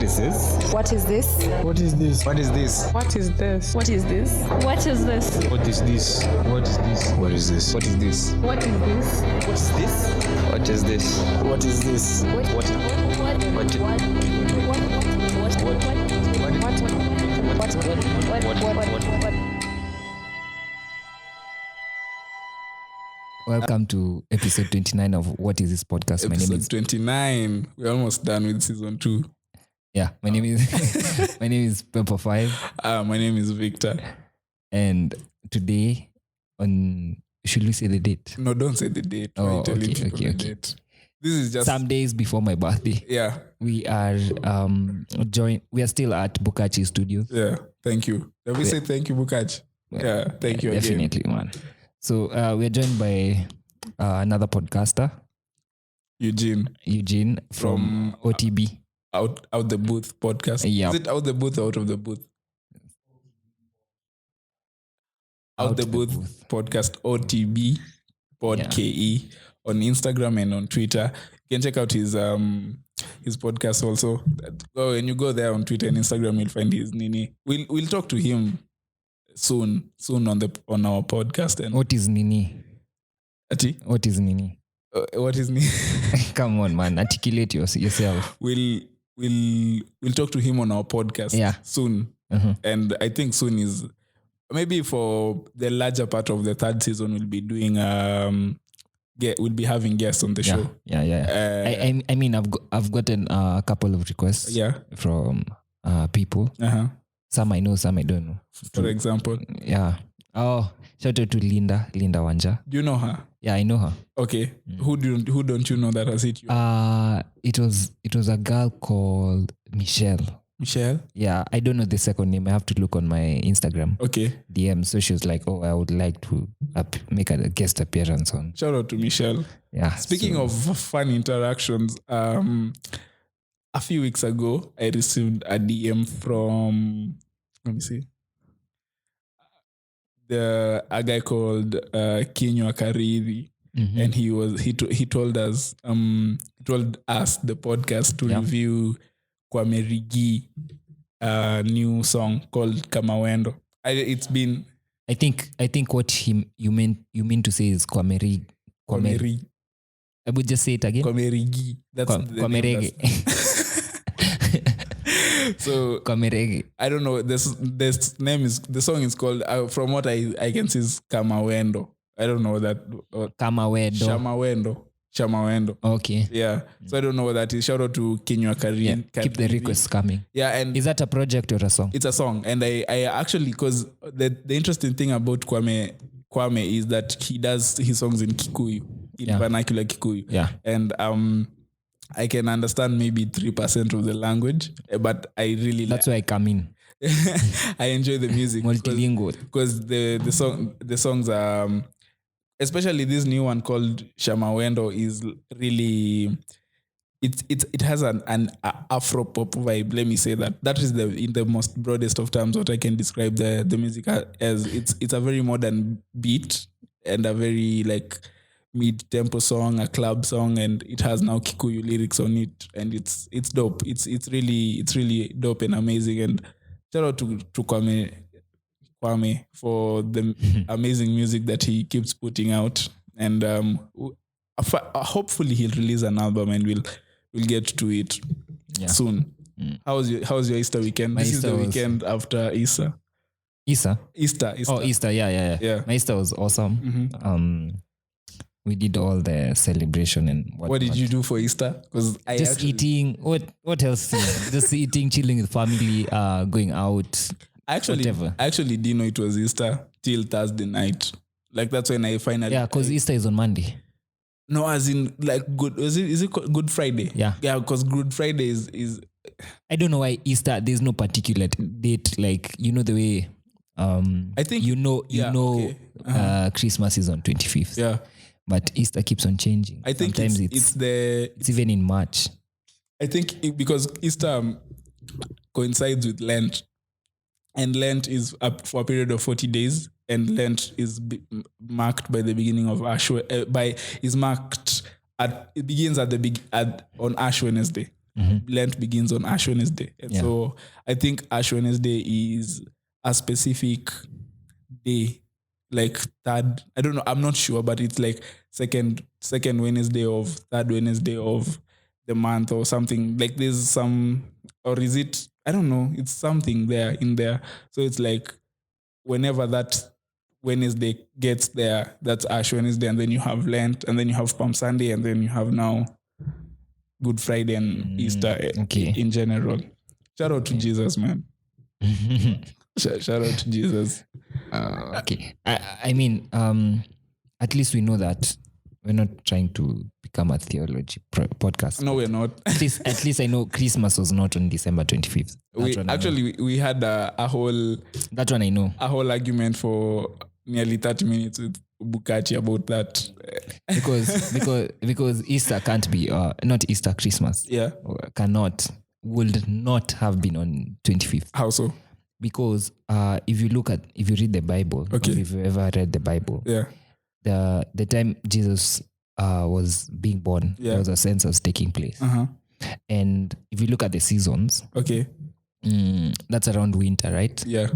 this is? What is this? What is this? What is this? What is this? What is this? What is this? What is this? What is this? What is this? What is this? What is this? What is this? What is this? Welcome to episode 29 of What Is This Podcast. My name is 29. We're almost done with season 2. Yeah, my name is Pepper5. My name is Victor. And today should we say the date? No, don't say the date. Okay. Date. This is just some days before my birthday. Yeah. We are we are still at Bukachi Studios. Yeah. Thank you. Let me say thank you, Bukachi. Yeah, thank you definitely, again. Man. So we're joined by another podcaster, Eugene from OTB. Out the Booth podcast. Yeah. Is it out the booth or out of the booth? Out the booth podcast, OTB pod KE on Instagram and on Twitter. You can check out his podcast also. When you go there on Twitter and Instagram, you'll find his Nini. We'll talk to him soon on our podcast. And what is Nini? Ati? What is Nini? What is Nini? Come on, man. Articulate yourself. We'll talk to him on our podcast soon. Uh-huh. And I think soon is maybe for the larger part of the third season. We'll be doing we'll be having guests on the show. Yeah. I mean, I've gotten a couple of requests. From people. Uh-huh. Some I know, some I don't know. For example. Yeah. Oh, shout out to Linda Wanja. Do you know her? Yeah, I know her. Okay. Who don't you know that has hit you? It was a girl called Michelle. Michelle? Yeah, I don't know the second name. I have to look on my Instagram. Okay. DM. So she was like, "Oh, I would like to make a guest appearance on." Shout out to Michelle. Yeah. Speaking of fun interactions, a few weeks ago, I received a DM from, let me see, a guy called Kenyan, and he told us the podcast to review Kwame Rigi new song called Kamawendo. I think what you mean to say is Kwame Rigi. I would just say it again. Kwame Rigi. That's Kwame Rigi. So Kwame Rigi. I don't know. This name is, the song is called, from what I can see, is Kamawendo. I don't know that. Shamawendo. Okay. Yeah. So I don't know what that is. Shout out to Kenyan. Keep the requests coming. Yeah. And is that a project or a song? It's a song. And I actually, because the interesting thing about Kwame is that he does his songs in Kikuyu, in vernacular Kikuyu. Yeah. And I can understand maybe 3% of the language, but I really that's why I come in. I enjoy the music. Multilingual. Because the songs are, especially this new one called Shamawendo, is really, it has an Afro pop vibe. Let me say that. That is in the most broadest of terms what I can describe the music as. It's a very modern beat and a very like mid-tempo song, a club song, and it has now Kikuyu lyrics on it, and it's dope. It's really dope and amazing. And shout out to Kwame for the amazing music that he keeps putting out. And hopefully he'll release an album, and we'll get to it soon. How's your Easter weekend? This is the weekend after Easter. Easter. Oh, Easter. Yeah. My Easter was awesome. Mm-hmm. We did all the celebration and what did you do for Easter? Because eating. What else? Just eating, chilling with family, going out. I actually didn't know it was Easter till Thursday night. Like that's when I finally. Yeah, because Easter is on Monday. No, as in like good. Is it Good Friday? Yeah. Yeah, because Good Friday is. I don't know why Easter. There's no particular date. Like the way. I think okay. Christmas is on 25th. Yeah. But Easter keeps on changing. I think sometimes it's even in March. I think because Easter coincides with Lent, and Lent is up for a period of 40 days, and Lent is marked by the beginning of Ash. It begins on Ash Wednesday. Lent begins on Ash Wednesday. And so I think Ash Wednesday is a specific day, like third, I don't know, I'm not sure, but it's like second Wednesday of third Wednesday of the month or something. Like there's some, or is it, I don't know, it's something there in there. So it's like whenever that Wednesday gets there, that's Ash Wednesday, and then you have Lent, and then you have Palm Sunday, and then you have now Good Friday and Easter in general. Shout out to Jesus, man. Shout out to Jesus. Okay. I mean, at least we know that we're not trying to become a theology podcast. No, we're not. At least I know Christmas was not on December 25th. We had a whole... That one I know. A whole argument for nearly 30 minutes with Bukati about that. Because Easter can't be, not Easter, Christmas. Yeah. Would not have been on 25th. How so? Because if you read the Bible, okay. If you ever read the Bible, yeah, the time Jesus was being born, there was a census taking place. And if you look at the seasons, okay, that's around winter, right? Yeah.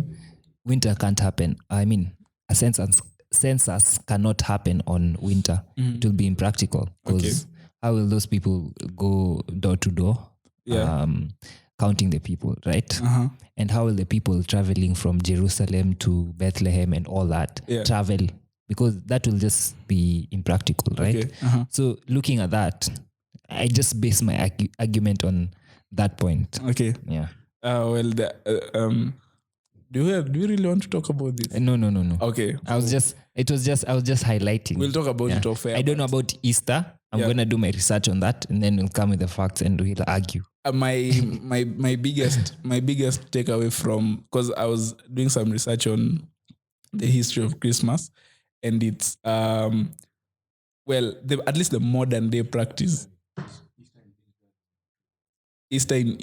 Winter can't happen. I mean, a census cannot happen on winter. It will be impractical because how will those people go door to door? Yeah. Counting the people, right? And how will the people traveling from Jerusalem to Bethlehem and all that travel? Because that will just be impractical, right? Okay. So looking at that, I just base my argument on that point. Okay. Yeah. Well, do we really want to talk about this? No. Okay. I was just highlighting. We'll talk about it off air. I don't know about Easter. I'm gonna do my research on that, and then we'll come with the facts and we'll argue. My biggest takeaway from, because I was doing some research on the history of Christmas, and it's at least the modern day practice. Easter in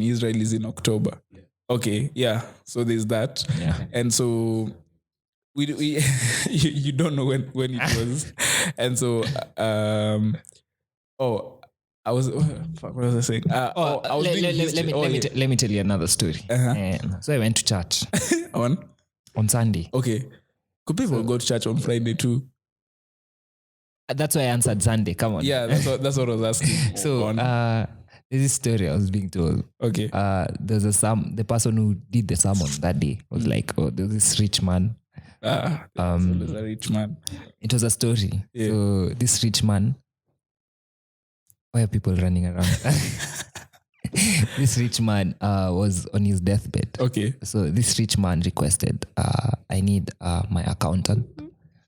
Israel is in October. Okay, yeah. So there's that. Yeah. And so we you don't know when it was. And so what was I saying? Let me tell you another story. So I went to church on Sunday. Okay. Could people go to church on Friday too? That's why I answered Sunday. Come on. Yeah, that's what I was asking. So there's this story I was being told. Okay. There's the person who did the sermon that day was like, there's this rich man. There's a rich man. It was a story. Yeah. So this rich man, why are people running around? This rich man was on his deathbed. Okay. So this rich man requested, I need my accountant.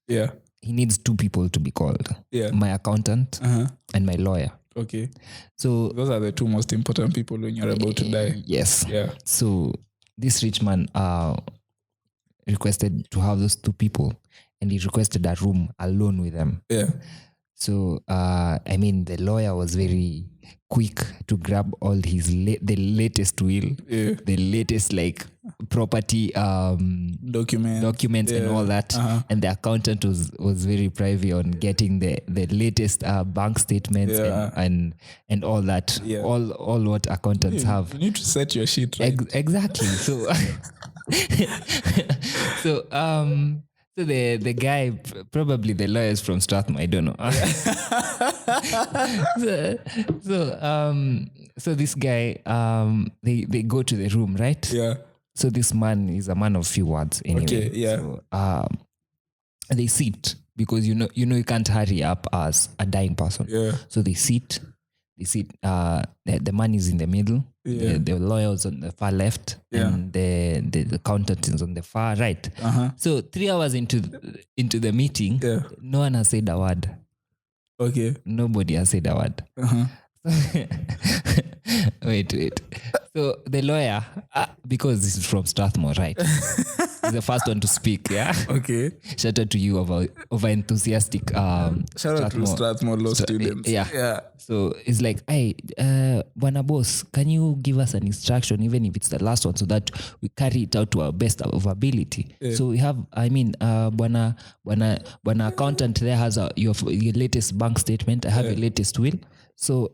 Yeah. He needs two people to be called. Yeah. My accountant and my lawyer. Okay. So those are the two most important people when you're about to die. Yes. Yeah. So this rich man requested to have those two people, and he requested a room alone with them. Yeah. So the lawyer was very quick to grab all his the latest will, the latest property documents and all that. And the accountant was very privy on getting the latest bank statements and all that. Yeah. All what accountants have. You need to set your shit right. Exactly. So so the guy, probably the lawyer is from Strathmore, I don't know. So this guy, they go to the room, right? Yeah. So this man is a man of few words anyway. Okay, yeah. So they sit because you know you can't hurry up as a dying person. Yeah. So they sit. The man is in the middle. Yeah. The lawyer is on the far left, and the accountant is on the far right. So 3 hours into the meeting, no one has said a word. Okay. Nobody has said a word. Wait. So the lawyer, because this is from Strathmore, right? He's the first one to speak, yeah? Okay. Shout out to you over enthusiastic shout out to Strathmore law students. Yeah. So it's like, hey, Bwana boss, can you give us an instruction, even if it's the last one, so that we carry it out to our best of ability? Yeah. So we have, Bwana accountant there has your latest bank statement. I have your latest will. So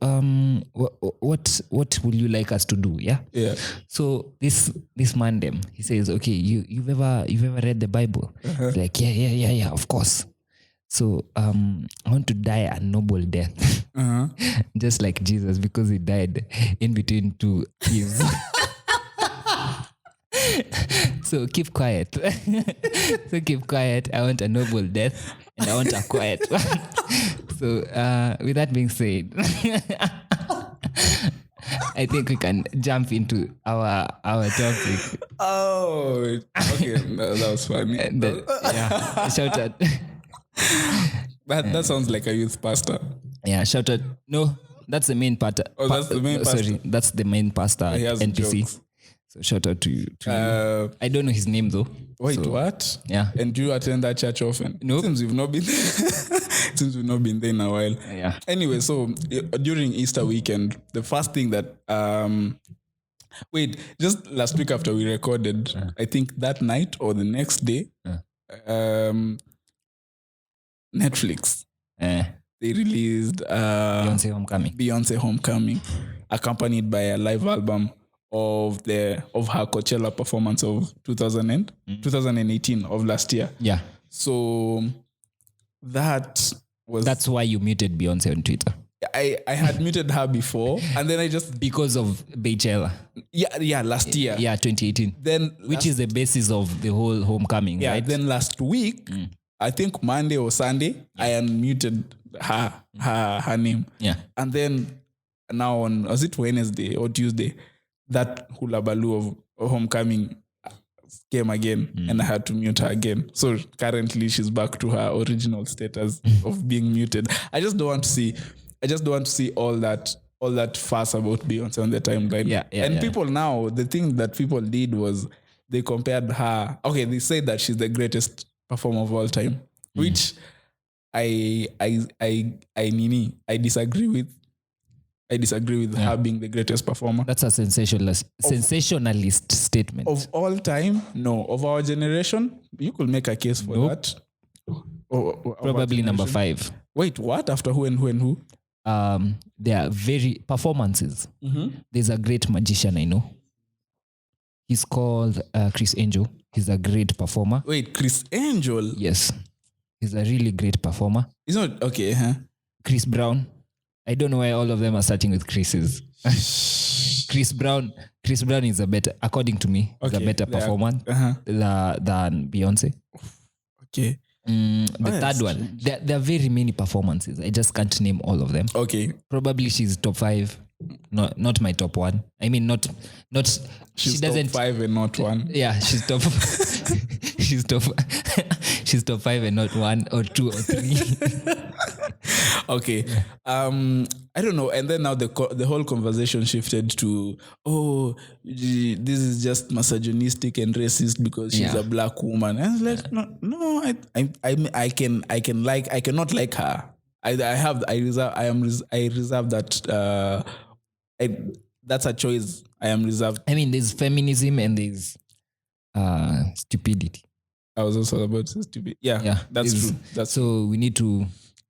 what will you like us to do? Yeah. Yeah. So this man them, he says, okay, you've ever read the Bible? He's like, yeah, of course. So I want to die a noble death, just like Jesus, because he died in between two Eves. So keep quiet. I want a noble death, and I want a quiet one. So with that being said, I think we can jump into our topic. Oh, okay, that was funny. Yeah, shout out. That sounds like a youth pastor. Yeah, shout out. No, that's the main part. Oh, that's the main pastor. Sorry, that's the main pastor He at has NPC. jokes. So shout out to you. I don't know his name though. Wait, So, what? Yeah. And do you attend that church often? Nope. Seems we've not been since we've not been there in a while. Yeah. Anyway, so during Easter weekend, the first thing that just last week after we recorded, I think that night or the next day, Netflix they released Beyonce Homecoming, accompanied by a live album of her Coachella performance of 2018 of last year. Yeah. So that's why you muted Beyonce on Twitter. I had muted her before, and then I just Because of Beychella. yeah last year. Yeah, 2018. Then which is the basis of the whole homecoming, yeah. right? Then last week, I think Monday or Sunday, I unmuted her name. Yeah. And then now was it Wednesday or Tuesday, that hula baloo of homecoming came again, and I had to mute her again. So currently she's back to her original status of being muted. I just don't want to see all that fuss about Beyonce on the timeline. People now, the thing that people did was they compared her. Okay, they said that she's the greatest performer of all time, which I disagree with. I disagree with her being the greatest performer. That's a sensationalist statement. Of all time, no. Of our generation, you could make a case for that. Probably number 5. Wait, what? After who and who and who? There are very performances. There's a great magician I know. He's called Chris Angel. He's a great performer. Wait, Chris Angel? Yes. He's a really great performer. He's not okay, huh? Chris Brown. I don't know why all of them are starting with Chris's. Chris Brown is a better, according to me, is a better performer than Beyonce. Okay. The third one, there are very many performances. I just can't name all of them. Okay. Probably she's top 5. Not my top 1. I mean, not. She's she doesn't top 5 and not 1. Yeah, she's top. she's top. She's top 5 and not 1 or 2 or 3. Okay. I don't know. And then now the whole conversation shifted to, this is just misogynistic and racist because she's a black woman. And I was like, no, I cannot like her. I reserve that. That's a choice. I am reserved. I mean, there's feminism and there's stupidity. I was also about to say stupid. Yeah, that's true. So we need to.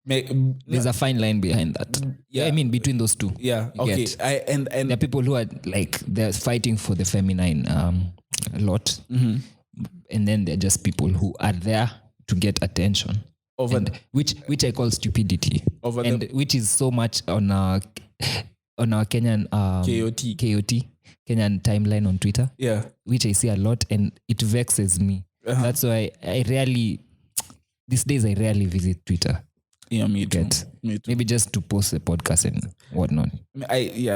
There's a fine line behind that. Yeah, I mean between those two. Yeah. Okay. And there are people who are like they're fighting for the feminine a lot, and then there are just people who are there to get attention, which I call stupidity, which is so much on our Kenyan KOT Kenyan timeline on Twitter. Yeah, which I see a lot, and it vexes me. That's why these days I rarely visit Twitter. Yeah, me too. Maybe just to post the podcast and whatnot.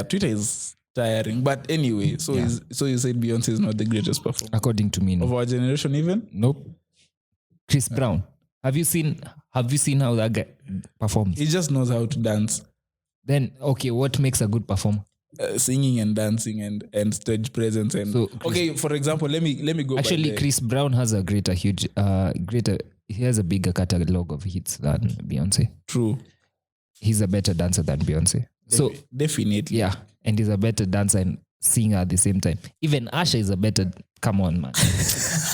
Twitter is tiring. But anyway, so you said Beyonce is not the greatest performer? According to me, no. Of our generation even? Nope. Chris Brown. Have you seen how that guy performs? He just knows how to dance. Then, okay, what makes a good performer? Singing and dancing and stage presence. And for example, let me go. Actually, Chris Brown has a greater. He has a bigger catalog of hits than Beyonce. True. He's a better dancer than Beyonce. Definitely. Yeah. And he's a better dancer and singer at the same time. Even Asha is a better... Come on, man.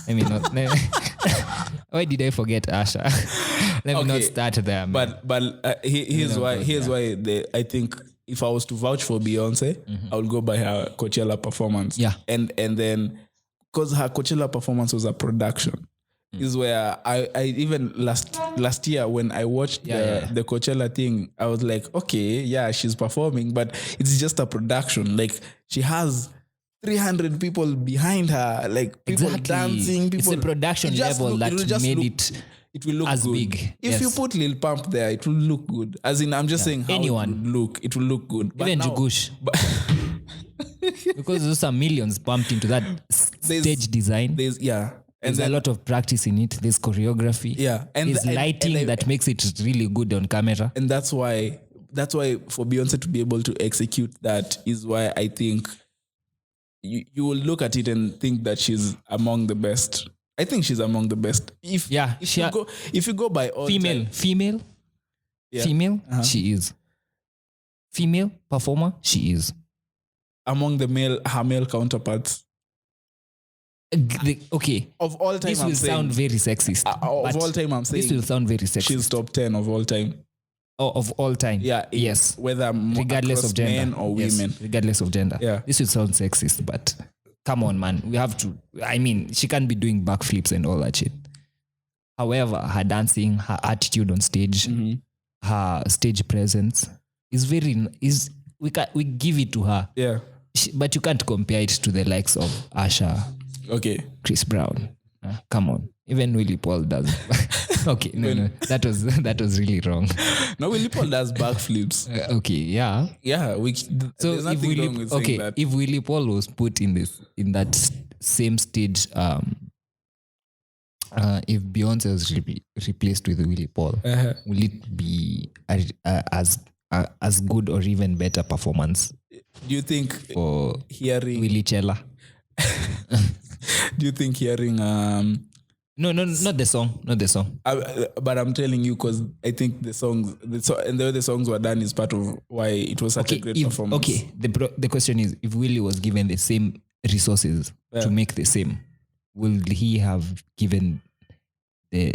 Let me not... Why did I forget Asha? Let me not start there, man. But here's why I think if I was to vouch for Beyonce, I would go by her Coachella performance. Yeah. And then because her Coachella performance was a production, is where I even last year when I watched the Coachella thing, I was like, okay, yeah, she's performing, but it's just a production. Like she has 300 people behind her, like people dancing. People, it's the production level that made it will look as good. big. If you put Lil Pump there, it will look good. As in, I'm just saying how it will look good. But even now, Jugush. Because those are millions pumped into that stage design. There's a lot of practice in it. There's choreography. Yeah. And there's lighting that makes it really good on camera. And that's why for Beyonce to be able to execute that is why I think you will look at it and think that she's among the best. I think she's among the best. If you go by all female, she is. Female performer, she is. Among her male counterparts. Okay. Of all time, this will sound very sexist. Of all time, I'm saying this will sound very sexist. She's top 10 of all time. Oh, of all time. Yeah. Yes. Whether regardless of gender men or women. Regardless of gender. Yeah. This will sound sexist, but come on, man. We have to. I mean, she can't be doing backflips and all that shit. However, her dancing, her attitude on stage, her stage presence is we give it to her. Yeah. But you can't compare it to the likes of Asha. Okay. Chris Brown. Come on. Even Willie Paul does. Okay, no. That was really wrong. No, Willie Paul does backflips. Okay, yeah. Yeah, so there's nothing wrong with saying that. If Willie Paul was put in that same stage, if Beyonce was replaced with Willie Paul, will it be as good or even better performance? Do you think for hearing Willie Chella? Do you think hearing No, not the song. But I'm telling you because I think the way the songs were done is part of why it was such a great performance. Okay, the question is, if Willie was given the same resources to make the same, will he have given will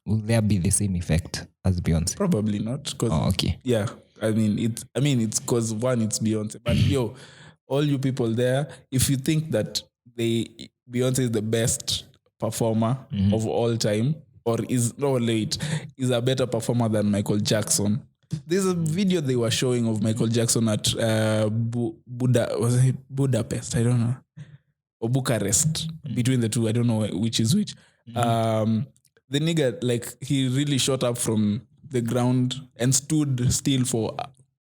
there be the same effect as Beyonce? Probably not. Okay. Yeah, I mean it's because one, it's Beyonce, but all you people there, if you think that Beyonce is the best performer of all time, or is a better performer than Michael Jackson. There's a video they were showing of Michael Jackson at Budapest, I don't know, or Bucharest, between the two, I don't know which is which. The nigga, like, he really shot up from the ground and stood still for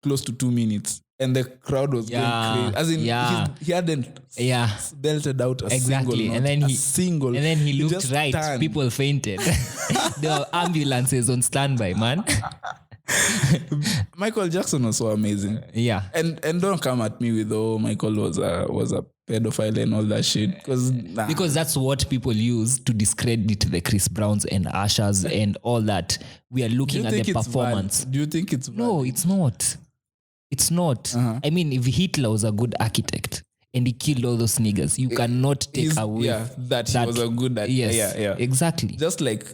close to 2 minutes. And the crowd was going crazy. As in, he hadn't belted out a single note. And then he looked right. Turned. People fainted. There were ambulances on standby, man. Michael Jackson was so amazing. Yeah. And don't come at me with, Michael was a pedophile and all that shit. Because that's what people use to discredit the Chris Browns and Ushers and all that. We are looking at the performance. Do you think it's valid? No, it's not. It's not. I mean, if Hitler was a good architect and he killed all those niggas, you cannot take away that he was a good yes, exactly. Just like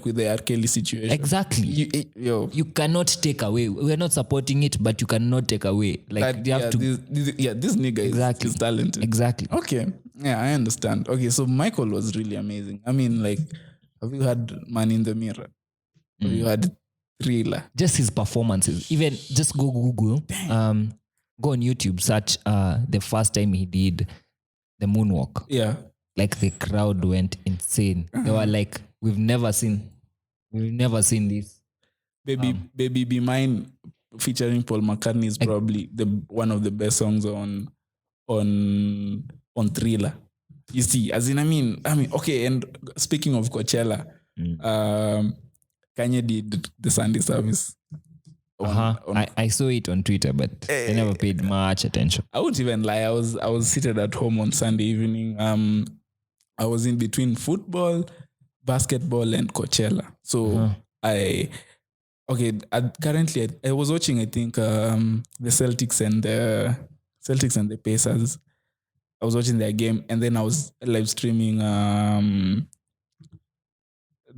with the R. Kelly situation. Exactly. You cannot take away. We're not supporting it, but you cannot take away. Like you have to. This nigga is talented. Exactly. Okay. Yeah, I understand. Okay, so Michael was really amazing. I mean, like, have you had Man in the Mirror? Have you had Thriller? Just his performances. Even just go Google. Go on YouTube, search the first time he did the moonwalk. Yeah. Like the crowd went insane. They were like, we've never seen this. Baby Be Mine featuring Paul McCartney is probably one of the best songs on Thriller. You see, as in I mean, okay, and speaking of Coachella, Kanye did the Sunday service. I saw it on Twitter, but I never paid much attention. I won't even lie. I was seated at home on Sunday evening. I was in between football, basketball, and Coachella. So currently I was watching, I think, the Celtics and the Pacers. I was watching their game, and then I was live streaming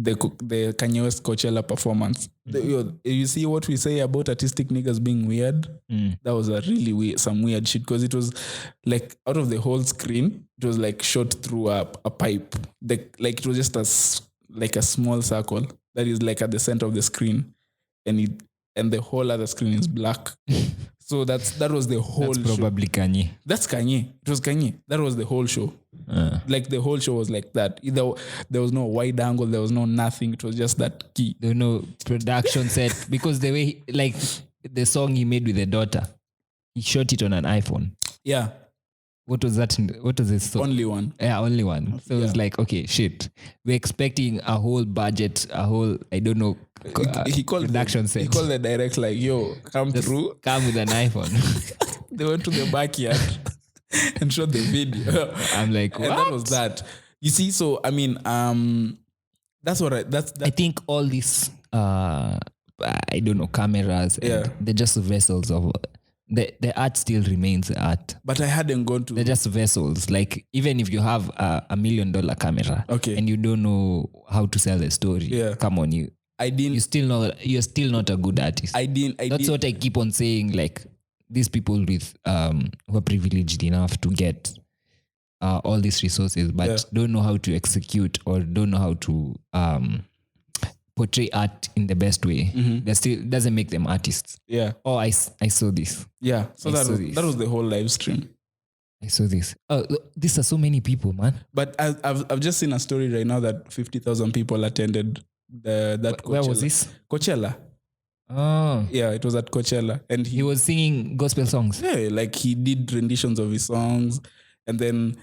the Kanye West Coachella performance. You see what we say about artistic niggas being weird? That was a really some weird shit, because it was like out of the whole screen, it was like shot through a pipe. Like it was just a small circle that is like at the center of the screen, and the whole other screen is black. So that was the whole That's probably show. Kanye. That's Kanye. It was Kanye. That was the whole show. Like the whole show was like that. There was no wide angle. There was no nothing. It was just that key. There was no production set, because the way like the song he made with the daughter, he shot it on an iPhone. Yeah. What was that? What was this song? Only one. Yeah, only one. So it was like, okay, shit. We're expecting a whole budget, I don't know, He called production set. He called the direct like, yo, come Just through. come with an iPhone. They went to the backyard and shot the video. I'm like, what? And that was that. You see, so I mean, that's what I think all these, I don't know, cameras, and they're just vessels of the art still remains art. But I hadn't gone to. They're just vessels. Like even if you have a $1 million camera, Okay. and you don't know how to sell the story, come on, you're still not a good artist. That's what I keep on saying. Like these people with who are privileged enough to get all these resources, but don't know how to execute or don't know how to portray art in the best way. That still doesn't make them artists. Yeah. Oh, I saw this. Yeah. So that was the whole live stream. I saw this. Oh, these are so many people, man. But I've just seen a story right now that 50,000 people attended that Coachella. Where was this? Coachella. Oh. Yeah, it was at Coachella. And he was singing gospel songs. Yeah, like he did renditions of his songs. And then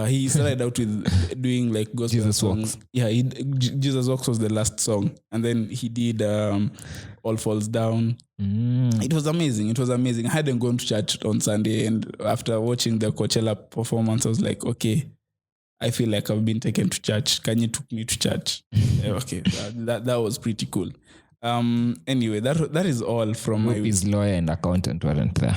he started out with doing like gospel Jesus songs. Walks. Yeah, Jesus Walks was the last song. And then he did All Falls Down. It was amazing. I hadn't gone to church on Sunday, and after watching the Coachella performance, I was like, okay, I feel like I've been taken to church. Kanye took me to church. Okay, that was pretty cool. Anyway, that is all from my. His lawyer and accountant weren't there.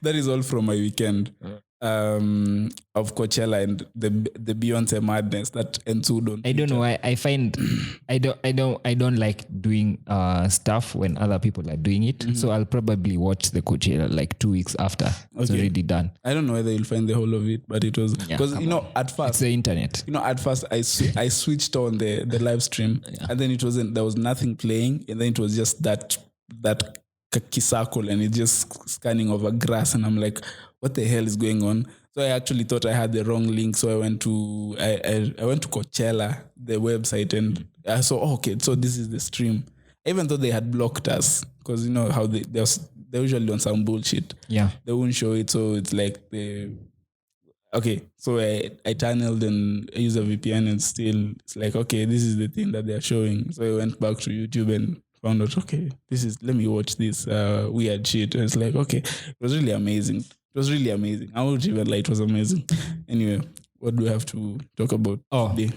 That is all from my weekend of Coachella and the Beyonce madness that ensued on. I don't know why I find I don't like doing stuff when other people are doing it. So I'll probably watch the Coachella like 2 weeks after it's already done. I don't know whether you'll find the whole of it, but it was because at first it's the internet. At first I switched on the live stream, and then there was nothing playing, and then it was just that circle, and it's just scanning over grass, and I'm like, what the hell is going on? So I actually thought I had the wrong link, so I went to Coachella, the website, and I saw, okay, so this is the stream. Even though they had blocked us, because you know how they're usually on some bullshit. Yeah, they won't show it, so it's like so I tunneled and I used a VPN, and still it's like, okay, this is the thing that they're showing. So I went back to YouTube and found out, okay, let me watch this weird shit. And it's like, okay, it was really amazing. I won't even lie, it was amazing. Anyway, what do we have to talk about today?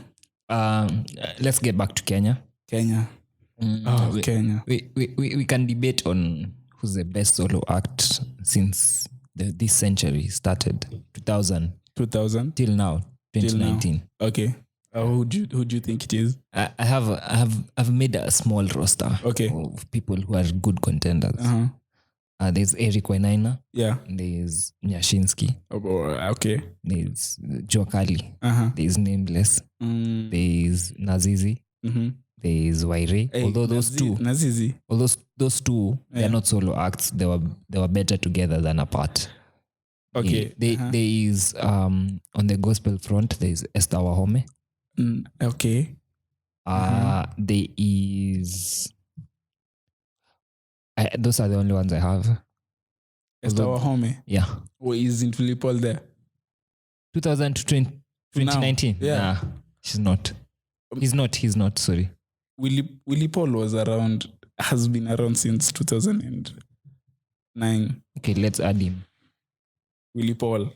Let's get back to Kenya. Kenya. Kenya. We can debate on who's the best solo act since this century started, 2000 till now, 2019. Okay. Who do you think it is? I've made a small roster of people who are good contenders. There's Eric Wainaina. Yeah. There's Nyashinsky. Okay. There's Joe Kali. There's Nameless. There's Nazizi. There's Waire. Hey, although those two, they're not solo acts. They were better together than apart. Okay. There is on the gospel front. There is Esther Wahome. Okay. There is. Those are the only ones I have. Esther Wahome. Yeah. Or isn't Willie Paul there? 2000 to 2019. Yeah. Nah, she's not. He's not. Sorry. Willie Paul has been around since 2009. Okay, let's add him. Willie Paul.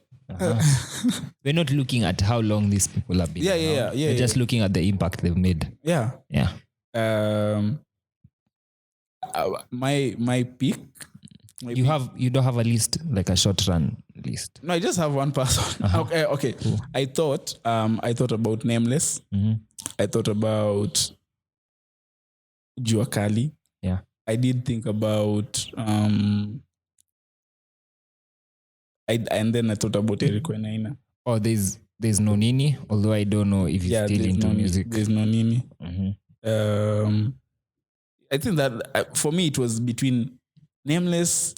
We're not looking at how long these people have been. Yeah. We're just looking at the impact they've made. Yeah. Yeah. My pick. You don't have a list, like a short run list. No, I just have one person. Okay. Cool. I thought about Nameless. I thought about Jua Kali. Yeah. I did think about and then I thought about Eric Wenaina. Oh, there's no Nini, although I don't know if he's still into music. There's no Nini. Mm-hmm. I think that for me it was between Nameless,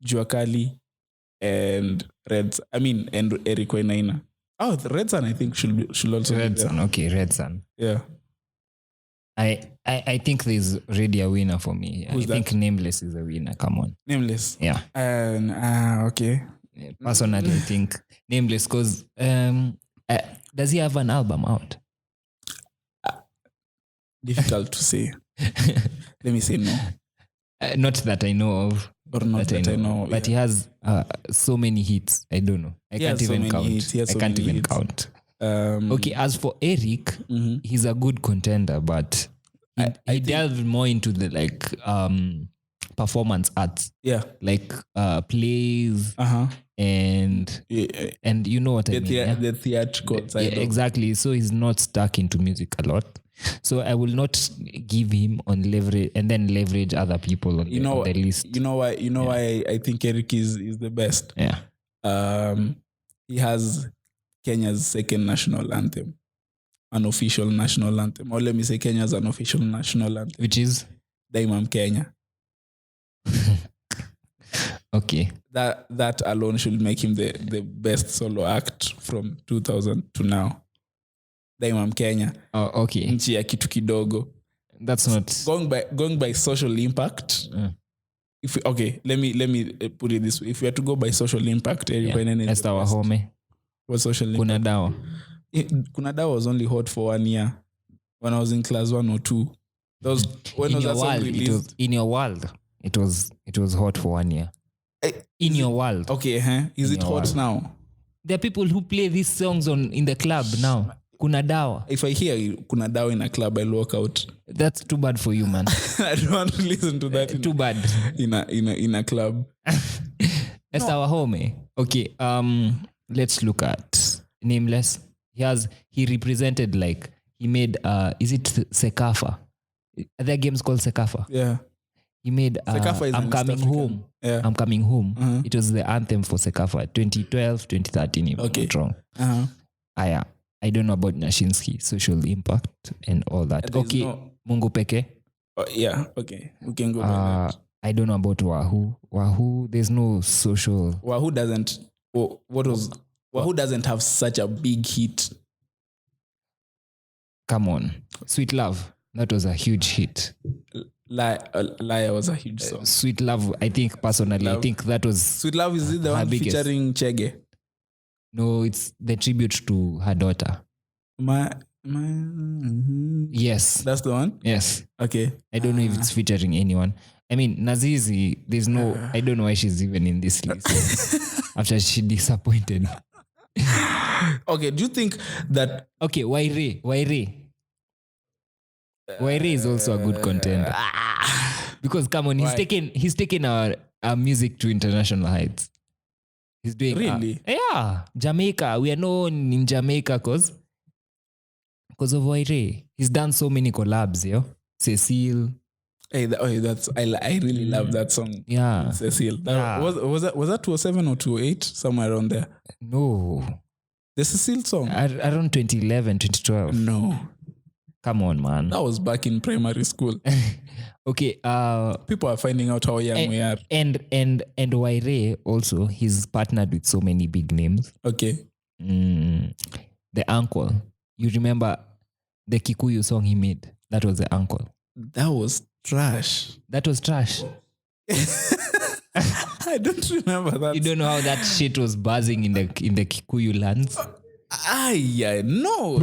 Jua Kali, and and Eric Wenaina. Oh, the Red Sun I think should also Red be there. Sun. Okay, Red Sun. Yeah. I think there's already a winner for me. Who's I think Nameless is a winner. Come on. Nameless. Yeah. And okay. Personally, I think Nameless because does he have an album out? Difficult to say. Let me say no. Not that I know of. Or not that I know. But he has so many hits. I don't know. I can't even count. I can't even count. Okay, as for Eric, he's a good contender, but I delved more into the performance arts. Yeah. Like plays and you know what I mean. The theatrical side. Exactly. So he's not stuck into music a lot. So I will not give him on leverage and then leverage other people on the list. You know why I think Eric is the best. Yeah. He has Kenya's second national anthem, unofficial national anthem. Or let me say Kenya's unofficial national anthem. Which is? Daimam Kenya. Okay. That alone should make him the best solo act from 2000 to now. Daimam Kenya. Oh, okay. Nchi ya kitu kidogo. That's not going by social impact. Let me put it this way. If we had to go by social impact, Esther Wahome. What social impact? Kuna Dawa. Kuna Dawa was only hot for 1 year when I was in class 1 or 2. That was when was that song released? In your world, it was hot for 1 year. In your world. Okay, is it hot world now? There are people who play these songs in the club now. Kuna Dawa. If I hear Kuna Dawa in a club, I'll walk out. That's too bad for you, man. I don't want to listen to that. Too bad. In a club. That's our home. Okay. Let's look at Nameless. He represented he made is it Sekafa? Are there games called Sekafa? Yeah. He made I'm Coming Home. Yeah. I'm Coming Home. It was the anthem for Sekafa 2012, 2013 if I'm not wrong. I don't know about Nashinsky, social impact and all that. Okay. Mungu Peke. Yeah, okay. We can go by that. I don't know about Wahoo. Wahoo, there's no social. Wahoo doesn't Wahoo doesn't have such a big hit. Come on. Sweet Love. That was a huge hit. Liar was a huge song. Sweet Love, I think personally, I think that was Sweet Love is the one biggest. Featuring Chege. No, it's the tribute to her daughter. Yes. That's the one? Yes. Okay. I don't know if it's featuring anyone. I mean, Nazizi, there's no, I don't know why she's even in this list. After she disappointed. Okay, do you think that... Okay, Waire is also a good contender. Because come on, he's taken our music to international heights. He's doing really? Jamaica. We are known in Jamaica because of Waire. He's done so many collabs, Cecile. I really love that song. Yeah. Cecile. Was that 207 or 208? Somewhere around there. No. The Cecile song. Around 2011, 2012. No. Come on, man. That was back in primary school. Okay. People are finding out how young we are. And Waire also, he's partnered with so many big names. Okay. The Uncle. You remember the Kikuyu song he made? That was the Uncle. That was trash. That was trash. I don't remember that. You don't know how that shit was buzzing in the Kikuyu lands? No.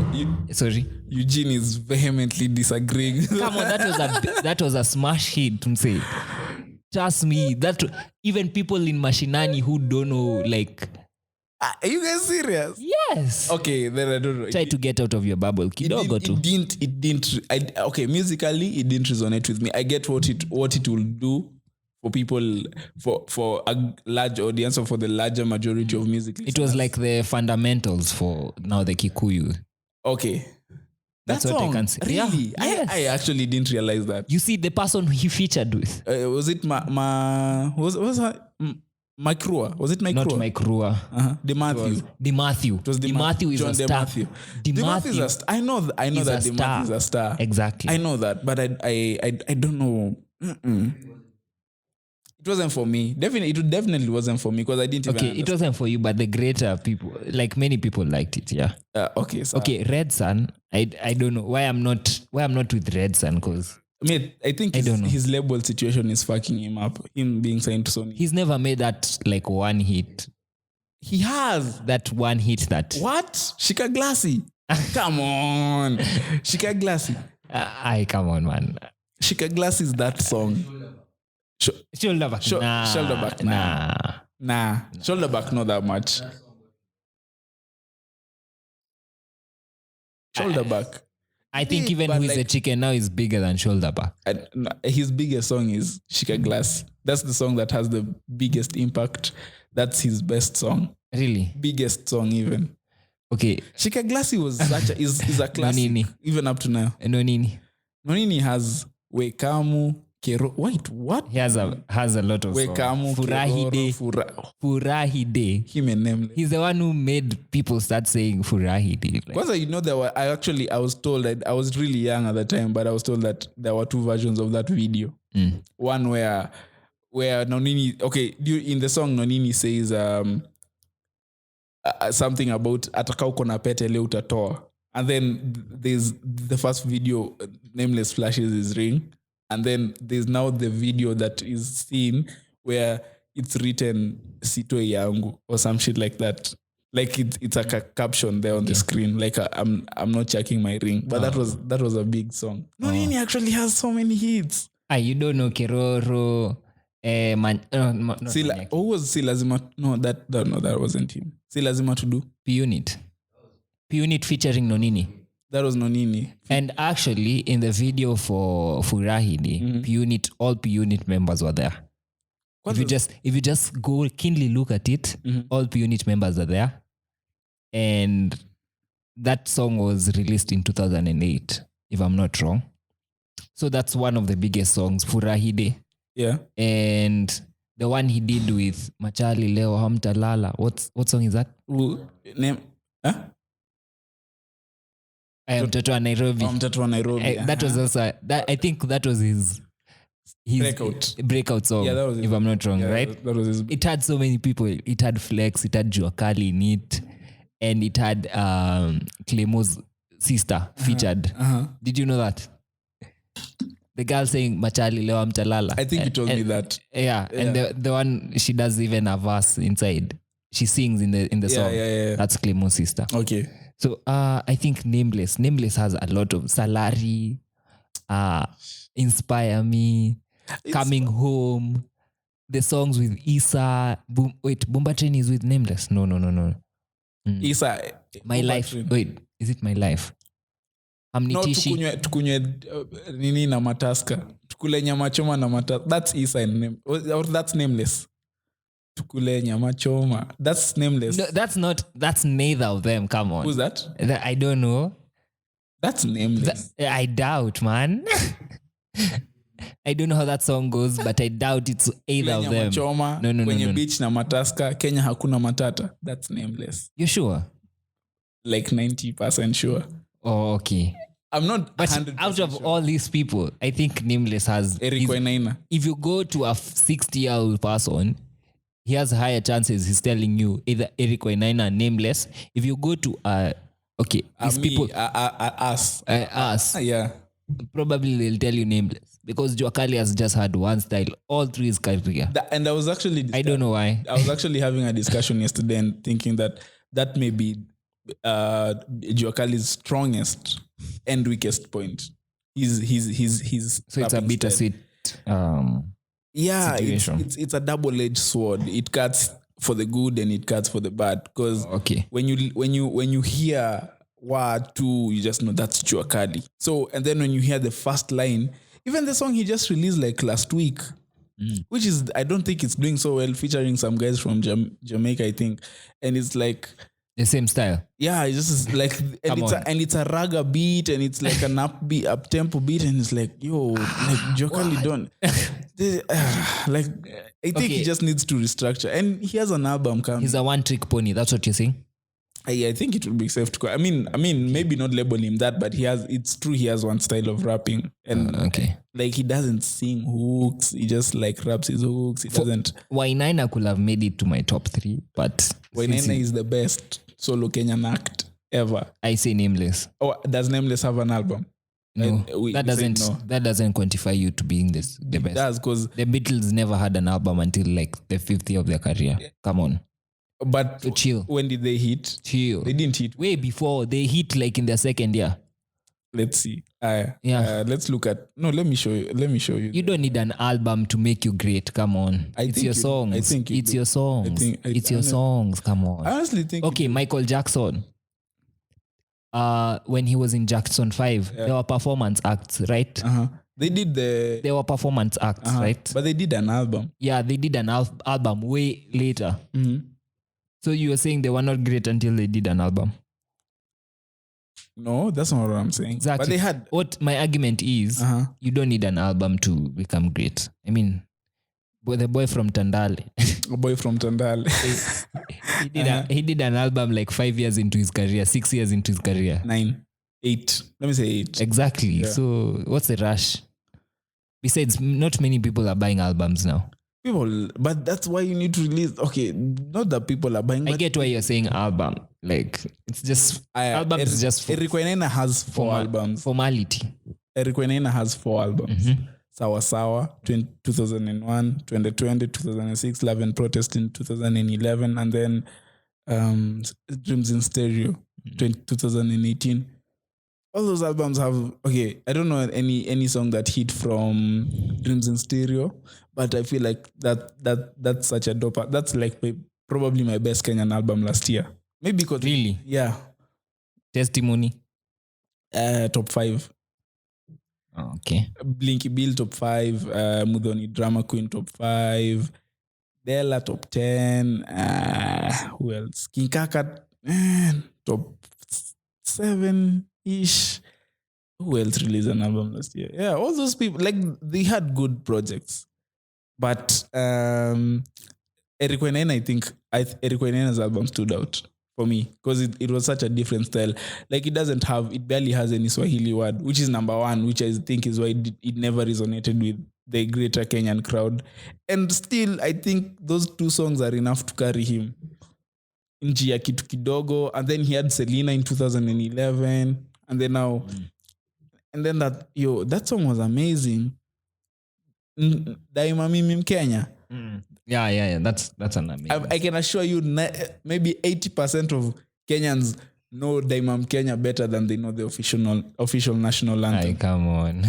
Sorry? Eugene is vehemently disagreeing. Come on, that was a smash hit. Trust me, that even people in Mashinani who don't know, are you guys serious? Yes. Okay, then I don't know. Try to get out of your bubble. It didn't. Okay, musically, it didn't resonate with me. I get what it will do for people, for a large audience or for the larger majority of music listeners. It was like the fundamentals for now the Kikuyu. Okay. That's That what song, I can say. really? Yeah. Yes. I actually didn't realize that. You see the person he featured with. Was it was her Micrua? Was it Micrua? Not Mike Rua. De Matthew. The Matthew. It was The Matthew is John a De star. Matthew. The De Matthew is Matthew a star. I know is that a De star. Matthew is a star. Exactly. I know that, but I don't know. It wasn't for me. It definitely wasn't for me because I didn't even Okay, it wasn't for you, but the greater people, like many people liked it. Yeah. okay. So Okay, Red Sun. I don't know why I'm not with Red Sun because I think don't know. his label situation is fucking him up. Him being signed to Sony. he's never made that like one hit. He has. That one hit that. What? Shika Glassy. Come on. Shika Glassy. Come on, man. Shika Glassy is that song. Shoulder back. Shoulder back. Nah. Shoulder back, not that much. Shoulder back. I think Big, even but Who is the like- Chicken now is bigger than Shoulder Back. His biggest song is Shika Glassy. That's the song that has the biggest impact. That's his best song. Really? Biggest song even. Okay. Shika Glassy was is a classic Nonini. even up to now. Nonini. Nonini has Wekamu, Kero. Wait, what? He has a lot of songs. Wekamu, Furahi Day. Furahi Day. Him and Nameless. He's the one who made people start saying Furahi Day. Like, Because I was told that I was really young at the time, but I was told that there were two versions of that video. One where Nonini, okay, in the song Nonini says something about atakao kona pete leo utatoa. And then there's the first video, Nameless flashes his ring. And then there's now the video that is seen where it's written Sito yangu or some shit like that. Like it's like a caption there on the screen. Like I'm not checking my ring. But that was a big song. Nonini actually has so many hits. you don't know Keroro. Who was Si Lazima? No, that wasn't him. Si Lazima to do. P-Unit featuring Nonini. That was Nonini. And actually, in the video for Furahi Day, P-Unit, all P-Unit members were there. If you just go keenly look at it, all P-Unit members are there. And that song was released in 2008, if I'm not wrong. So that's one of the biggest songs, Furahi Day. Yeah. And the one he did with Machali Leo Hamtalala. What song is that? Name? Huh? I am Mtoto wa Nairobi. Mtoto wa Nairobi. That was also I think that was his breakout song. Yeah, that was if I'm not wrong, right? That was his. It had so many people. It had Flex, it had Jua Kali in it, and it had Clemo's sister featured. Did you know that? The girl saying Machali Leo Mtalala. I think you told me that. Yeah, and the one she does even a verse inside. She sings in the song. Yeah. That's Clemo's sister. Okay. So I think Nameless has a lot of Salary, Inspire Me, Coming Home, the songs with Issa. Bomba Train is with Nameless. No. Issa. My Life. Wait, is it My Life? No, tukunywe nini na mataska. Tukule nyama choma na mataska. That's Issa and name. Or that's Nameless. Tukule nyama choma. That's Nameless. No, that's neither of them. Come on. Who's that? I don't know. That's Nameless. I doubt, man. I don't know how that song goes, but I doubt it's either of them. Choma, No. Kwenye beach na mataska. Kenya hakuna matata. That's Nameless. You sure? Like 90% sure. Oh, okay. I'm not. But out of all these people, I think Nameless has. Eric Wainaina. If you go to a 60-year-old person, he has higher chances. He's telling you either Eric Wainaina, Nameless. If you go to these people, us. Yeah, probably they'll tell you Nameless because Jua Kali has just had one style all through his career. And I was actually. I don't know why. I was actually having a discussion yesterday and thinking that may be Jua Kali's strongest and weakest point. His so it's a bittersweet situation. It's a double-edged sword. It cuts for the good and it cuts for the bad. Because when you hear word two, you just know that's Jua Kali. So and then when you hear the first line, even the song he just released like last week, which is I don't think it's doing so well, featuring some guys from Jamaica, I think, and it's like. The same style. Yeah, it's just like, and it's a raga beat, and it's like an up tempo beat, and it's like, yo, like Jokali don't. Like, I think he just needs to restructure, and he has an album coming. He's a one-trick pony. That's what you're saying. I think it would be safe to call. I mean, maybe not label him that, but it's true. He has one style of rapping, and like he doesn't sing hooks. He just like raps his hooks. He doesn't. Wainaina could have made it to my top 3, but Wainaina is the best solo Kenyan act ever. I say Nameless. Oh, does Nameless have an album? No, that doesn't quantify you to being the best. That's because the Beatles never had an album until like the 5th year of their career. Yeah. Come on. But so chill. When did they hit? Chill. They didn't hit. Way before. They hit like in their 2nd year. Let's see. Let's look at. No, let me show you. You don't need an album to make you great. Come on. It's your songs. I think it's your songs. It's your songs. Come on. I honestly think. Okay, Michael Jackson. When he was in Jackson 5, there were performance acts, right? They were performance acts, right? But they did an album. Yeah, they did an album way later. Mm-hmm. So you were saying they were not great until they did an album? No, that's not what I'm saying. Exactly. But they had. What my argument is, you don't need an album to become great. I mean, the boy from Tandale. A boy from Tandale. he did an album like 5 years into his career, 6 years into his career. 9, 8. Let me say 8. Exactly. Yeah. So what's the rush? Besides, not many people are buying albums now. But that's why you need to release. Okay, not that people are buying. I get why you're saying album. Like, it's just album is just for. Eric Wainaina has 4 albums. Formality. Eric Wainaina has 4 albums. Mm-hmm. Sawa Sawa, 2001, 2020, 2006, Love and Protest in 2011, and then Dreams in Stereo, 2018. All those albums have, okay, I don't know any song that hit from Dreams in Stereo, but I feel like that's such a dope. That's like probably my best Kenyan album last year. Maybe because really, yeah. Testimony, top 5. Oh, okay. Blinky Bill top 5, Mudhoni Drama Queen top 5, Della top 10. Who else? King Kaka top 7-ish. Who else released an album last year? Yeah, all those people, like, they had good projects. But Eric Wainaina, I think Eric Wainaina's album stood out for me because it was such a different style. Like, it barely has any Swahili word, which is number 1, which I think is why it never resonated with the greater Kenyan crowd. And still, I think those 2 songs are enough to carry him. Nchi ya Kitu Kidogo, and then he had Selena in 2011, and then now, and then that song was amazing. Daima Mimi Mkenya. Yeah. That's an amazing. I can assure you, maybe 80% of Kenyans know Daima Mkenya better than they know the official national anthem. Come on.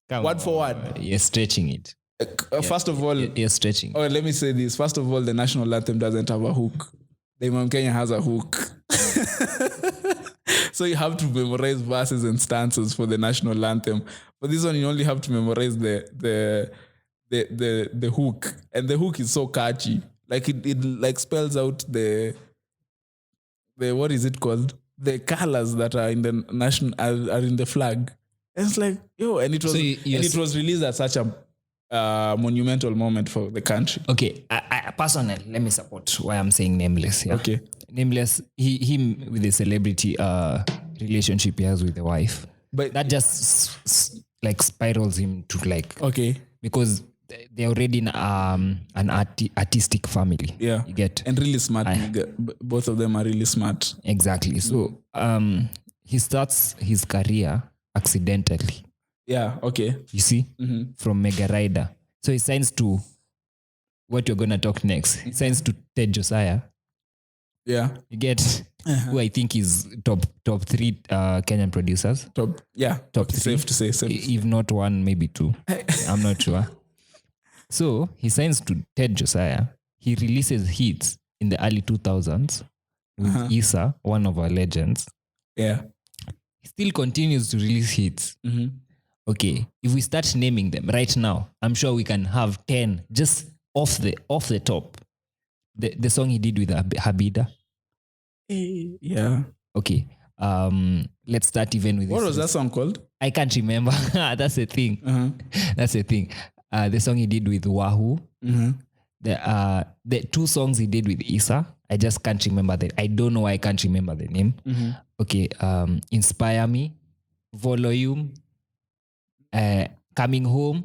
Come word for word. You're stretching it. First of all, you're stretching. Oh, let me say this. First of all, the national anthem doesn't have a hook. Daima Mkenya has a hook. So you have to memorize verses and stanzas for the national anthem. For this one, you only have to memorize the hook, and the hook is so catchy. Like it like spells out the what is it called? The colors that are in the national are in the flag. And it's like, and it was it was released at such a monumental moment for the country. Okay, I personally, let me support why I'm saying Nameless. Yeah? Okay, Nameless. Him with the celebrity relationship he has with the wife, but that just like spirals him to like because they're already in an artistic family. Yeah, you get, and really smart. Both of them are really smart. Exactly. So he starts his career accidentally. Yeah, okay. You see? Mm-hmm. From Mega Rider. So he signs to what you're going to talk next. He signs to Ted Josiah. Yeah. You get who I think is top 3 Kenyan producers. Top 3. Safe to say. If not 1, maybe 2. I'm not sure. So he signs to Ted Josiah. He releases hits in the early 2000s with Issa, one of our legends. Yeah. He still continues to release hits. Mm-hmm. Okay, if we start naming them right now, I'm sure we can have 10 just off the top. the song he did with Habida. Yeah. Okay. Let's start even with What this. was that song called? I can't remember. That's the thing. That's the thing. The song he did with Wahoo. The 2 songs he did with Issa. I just can't remember that. I don't know why I can't remember the name. Okay. Inspire Me, Volume, Coming Home.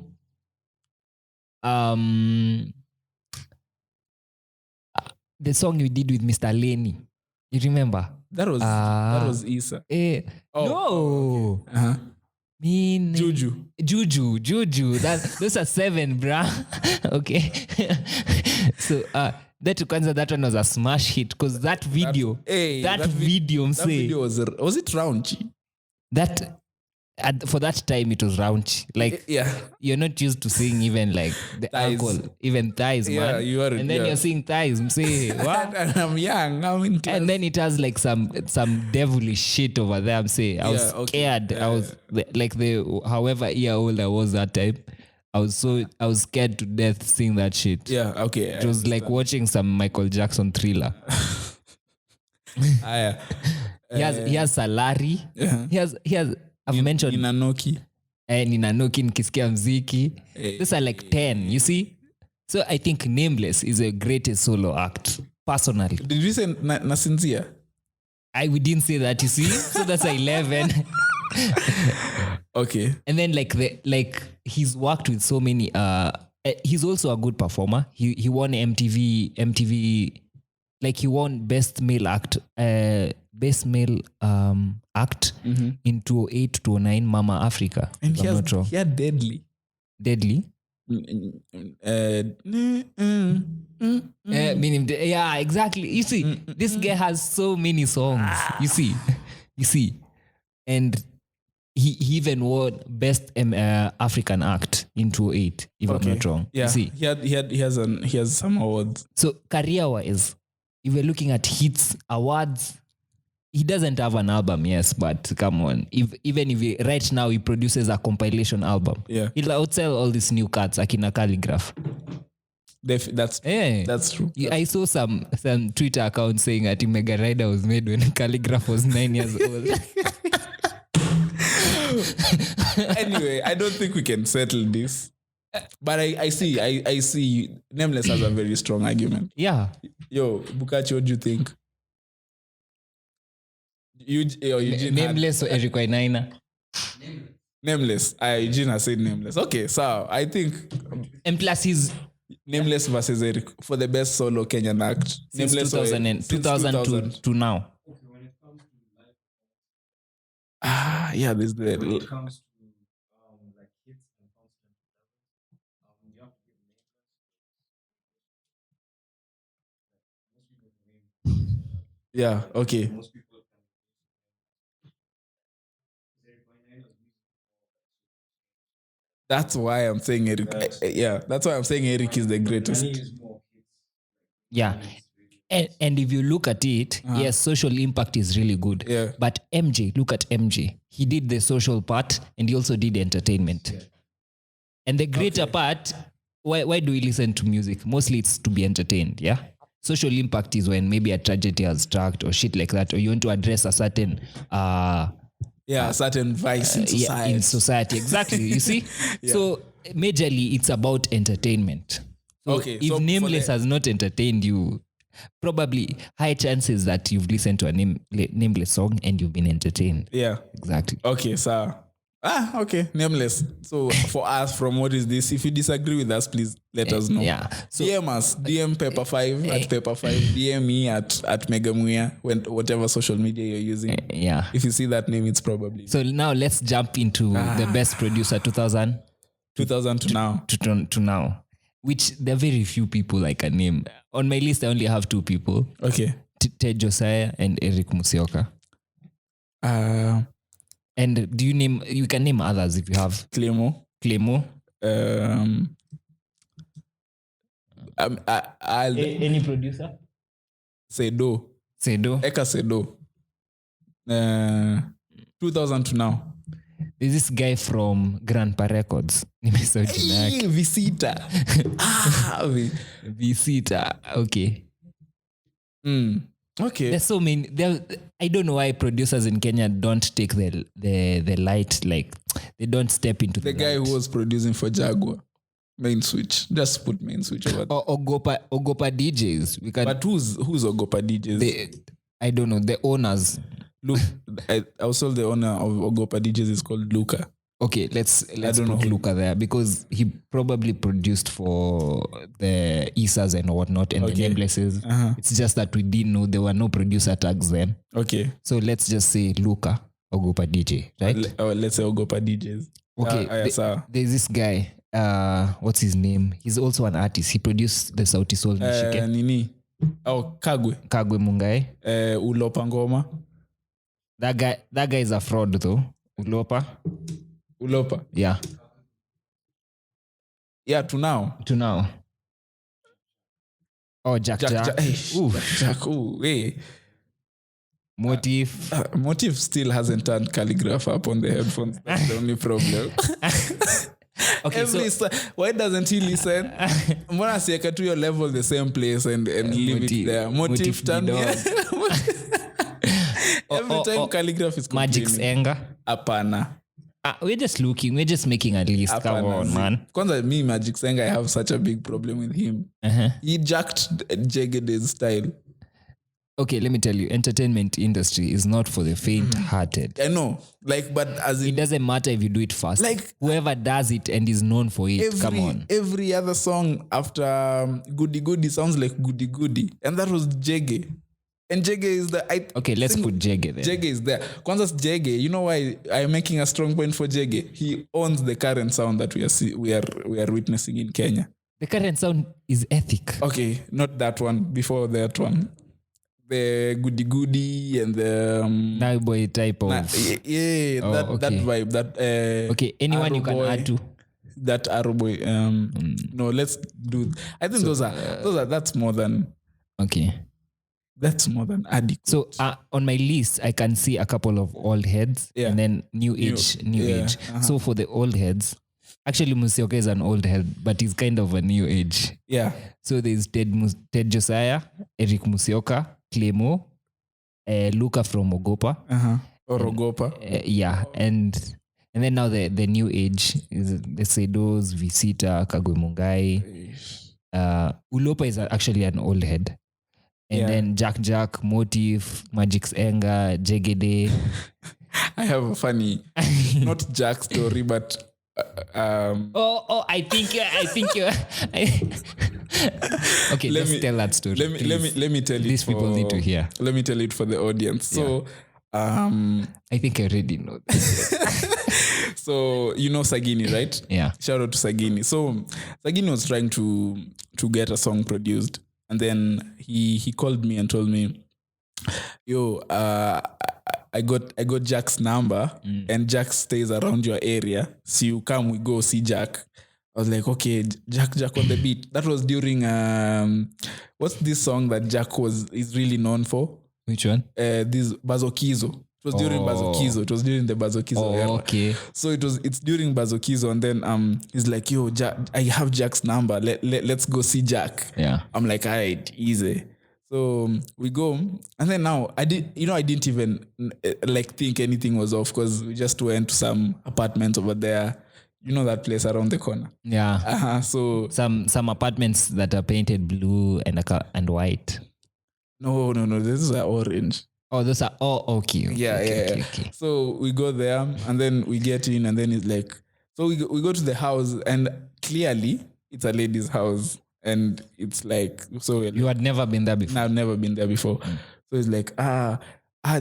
The song you did with Mr. Lenny. You remember? That was Issa. No. Okay. Juju. Those are 7, bruh. Okay. So that one was a smash hit because that video, that video was it raunchy? That for that time it was raunchy. Like you're not used to seeing even like the thighs. alcohol, even thighs, man. You are, and then you're seeing thighs. Say what? And I'm young. I'm in class. And then it has like some devilish shit over there. I'm saying I was scared. I was like however year old I was that time. I was scared to death seeing that shit. Yeah, okay. It was like watching some Michael Jackson Thriller. He has Salary. He has I've mentioned Ninanoki. Ninanoki, Nikisikia Mziki. These are like 10, you see? So I think Nameless is a greatest solo act, personally. Did you say Nasinzia? We didn't say that, you see? So that's 11. Okay. And then like he's worked with so many he's also a good performer. He won MTV like he won best male act in 2008 to 2009 Mama Africa. And he had Deadly. Meaning yeah, exactly. You see, this guy has so many songs. You see. And he even won best African act in 2008, if I'm not wrong. Yeah. You see, he has some awards. So career-wise, if we're looking at hits, awards, he doesn't have an album, yes, but come on. Even if right now he produces a compilation album, he'll outsell all these new cuts, Akina Calligraph. That's true. I saw some Twitter account saying that Mega Rider was made when Calligraph was 9 years old. Anyway, I don't think we can settle this. But I see Nameless has a very strong argument. Yeah. Yo, Bukachi, what do you think? Eugene Nameless or Eric Wainaina? Nameless. Eugene has said Nameless. Okay, so I think and plus he's Nameless versus Eric for the best solo Kenyan act. Since Nameless 2000 to now. Yeah, there's the. When it comes to like hits and constant levels, you have to give names. Yeah. Okay. Most people can. That's why I'm saying Eric. That's why I'm saying Eric is the greatest. Yeah. And if you look at it, yes, social impact is really good. Yeah. But MJ, look at MJ. He did the social part and he also did entertainment. Yeah. And the greater part, why do we listen to music? Mostly it's to be entertained, yeah? Social impact is when maybe a tragedy has struck or shit like that, or you want to address a certain... certain vice in society. In society, exactly, you see? Yeah. So majorly it's about entertainment. So if Nameless has not entertained you, probably high chances that you've listened to a Nameless song and you've been entertained. Yeah. Exactly. Okay, so Nameless. So for us, from What Is This? If you disagree with us, please let us know. Yeah. So, DM us. DM Pepper5 at Pepper5. DM me at Megamuya, whatever social media you're using. Yeah. If you see that name, it's probably. So now let's jump into the best producer 2000 to now. To now. Which there are very few people I can name. On my list, I only have 2 people. Okay. Ted Josiah and Eric Musioka. And you can name others if you have. Clemo. Any producer? Cedo. Eka Cedo. 2000 to now. There's this guy from Grandpa Records. Visita. Visita. Okay. Okay. There's so many. I don't know why producers in Kenya don't take the light, like they don't step into The the guy light. who was producing for Jaguar. Main switch. Just put main switch over there. Or Ogopa DJs. We can. But who's Ogopa DJs? I don't know the owners. Look, also the owner of Ogopa DJs is called Luca. Okay, let's don't know put who. Luca there because he probably produced for the Isas and whatnot and the Namelesses. It's just that we didn't know there were no producer tags then. Okay. So let's just say Luca Ogopa DJ, right? Let's say Ogopa DJs. Okay, there's this guy. What's his name? He's also an artist. He produced the Sauti Sol Nishike. Nini? Oh, Kagwe Mungai. Ulopa Ngoma. That guy is a fraud though. Ulopa. Yeah. Yeah, to now. Oh, Jack. Ooh. Jack. Ooh, hey. Motif. Motif still hasn't turned calligraph up on the headphones. That's the only problem. Okay, why doesn't he listen? Mbona siweke to your level the same place and leave it there? Motif turn every time calligraph is Magic's anger. Apana. We're just looking. We're just making a list. Come on, man. Kwanza me, Magic Senga, I have such a big problem with him. He jacked Jagged's style. Okay, let me tell you. Entertainment industry is not for the faint-hearted. I know. But as it doesn't matter if you do it fast. Like whoever does it and is known for it, come on. Every other song after Goody Goody sounds like Goody Goody. And that was Jegge. And Jegge is okay, let's put Jegge there. Jegge is there. Kwanza's Jegge, you know why I'm making a strong point for Jegge? He owns the current sound that we are witnessing in Kenya. The current sound is ethic. Okay, not that one. Before that one, the Goody Goody and the now boy type of that vibe. That okay, anyone you can add to that Arrow Boy. No, let's do. I think that's more than okay. That's more than adequate. So on my list, I can see a couple of old heads and then new age. So for the old heads, actually Musioka is an old head, but he's kind of a new age. Yeah. So there's Ted Josiah, Eric Musioka, Clemo, Luca from Ogopa. Or Ogopa. Yeah. And then now the new age is the Cedos, Visita, Kagwe Mungai. Ulopa is actually an old head. And then Jack, Motif, Magic's Anger, Jegede. I have a funny, not Jack story, but I think you. Okay, let's tell that story. Let me tell it. These people need to hear. Let me tell it for the audience. So, I think I already know this. So you know Sagini, right? Yeah. Shout out to Sagini. So Sagini was trying to get a song produced. And then he called me and told me, yo, I got Jack's number and Jack stays around your area. So you come, we go see Jack. I was like, okay, Jack on the beat. That was during what's this song that Jack is really known for? Which one? This Bazokizo. It was during Bazokizo. It was during the Bazokizo era. Okay. So it's during Bazokizo, and then he's like, yo, Jack, I have Jack's number. Let's go see Jack. Yeah. I'm like, all right, easy. So we go, and then now I didn't even think anything was off because we just went to some apartments over there. You know that place around the corner. Yeah. So some apartments that are painted blue and white. No. These are orange. Oh, those are okay. Yeah. So we go there, and then we get in, and then it's like, so we go to the house, and clearly it's a lady's house, and it's like, so you had never been there before. No, I've never been there before. So it's like,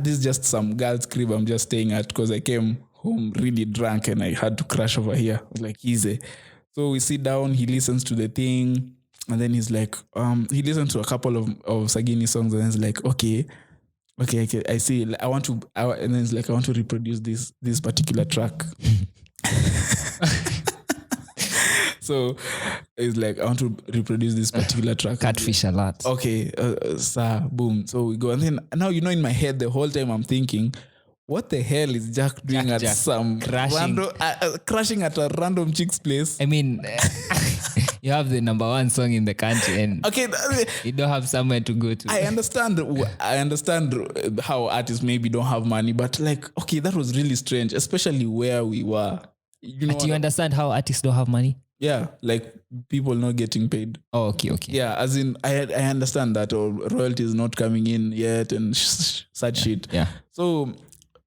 this is just some girl's crib I'm just staying at because I came home really drunk and I had to crash over here. I was like, easy. So we sit down, he listens to the thing, and then he's like, he listens to a couple of Sagini songs, and he's like, okay, I see. And then he's like, I want to reproduce this particular track. So it's like, I want to reproduce this particular track. Catfish a lot. Okay, boom. So we go, and then now in my head the whole time I'm thinking, what the hell is Jack doing some crashing. Crashing at a random chick's place? I mean, You have the number one song in the country and Okay, you don't have somewhere to go to. I understand how artists maybe don't have money, but like, okay, that was really strange, especially where we were. You know, Do you understand how artists don't have money? yeah, like people not getting paid. Oh, okay. Yeah, as in, I understand that, or royalties not coming in yet and such shit. Yeah. So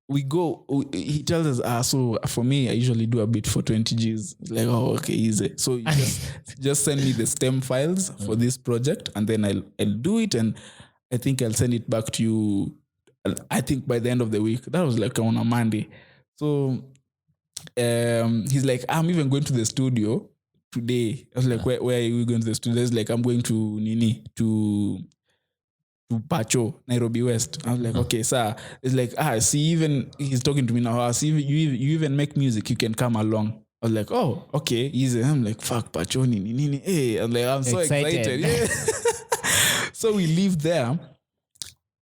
we go, he tells us, so for me, I usually do a bit for 20 Gs. It's like, oh, okay, easy. So you just send me the stem files for this project, and then I'll do it, and I think I'll send it back to you, I think by the end of the week. That was like on a Monday. So he's like, I'm even going to the studio today. I was like, where are you going to the studio? He's like, I'm going to Pacho, Nairobi West. I was like, okay, sir. It's like, see, even he's talking to me now. See, you even make music, you can come along. I was like, oh, okay, easy. I'm like, fuck, Pacho, nini. Hey, I'm like, I'm so excited. Yeah. So we leave there.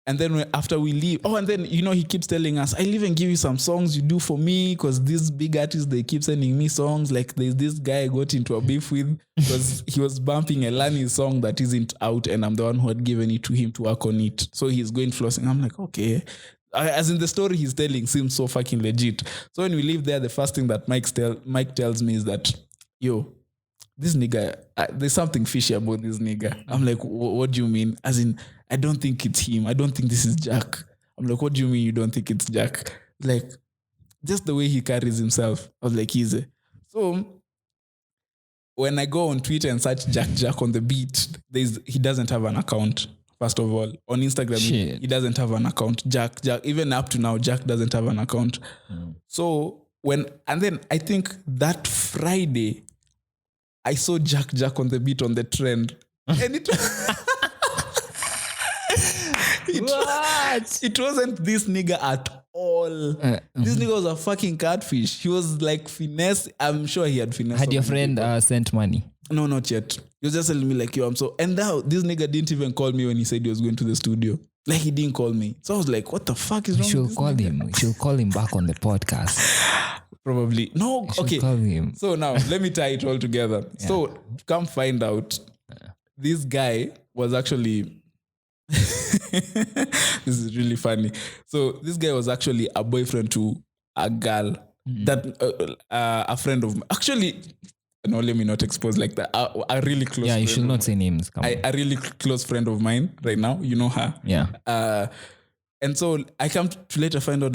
And then after we leave, and then, he keeps telling us, I'll even give you some songs you do for me, because these big artists, they keep sending me songs. Like there's this guy I got into a beef with because he was bumping a Lani song that isn't out, and I'm the one who had given it to him to work on it. So he's going flossing. I'm like, okay. As in the story he's telling seems so fucking legit. So when we leave there, the first thing that Mike tells me is that, yo, this nigga, there's something fishy about this nigga. I'm like, what do you mean? As in, I don't think it's him. I don't think this is Jack. I'm like, what do you mean you don't think it's Jack? Like, just the way he carries himself. I was like, easy. So when I go on Twitter and search Jack on the beat, he doesn't have an account. First of all, on Instagram, he doesn't have an account. Jack, even up to now, Jack doesn't have an account. So and then I think that Friday, I saw Jack on the beat on the trend. And it wasn't this nigga at all. This nigga was a fucking catfish. He was like finesse. I'm sure he had finesse. Had your friend sent money? No, not yet. He was just telling me like, yo, I'm so... And now this nigga didn't even call me when he said he was going to the studio. Like, he didn't call me. So I was like, what the fuck is wrong with this nigga? We should call him back on the podcast. Probably. No, okay. Call him. So now, let me tie it all together. Yeah. So, come find out, this guy was actually... This is really funny. So, this guy was actually a boyfriend to a girl that a friend of... Actually... No, let me not expose like that. A really close. Yeah, you should not say names. A really close friend of mine right now. You know her. Yeah. And so I come to later find out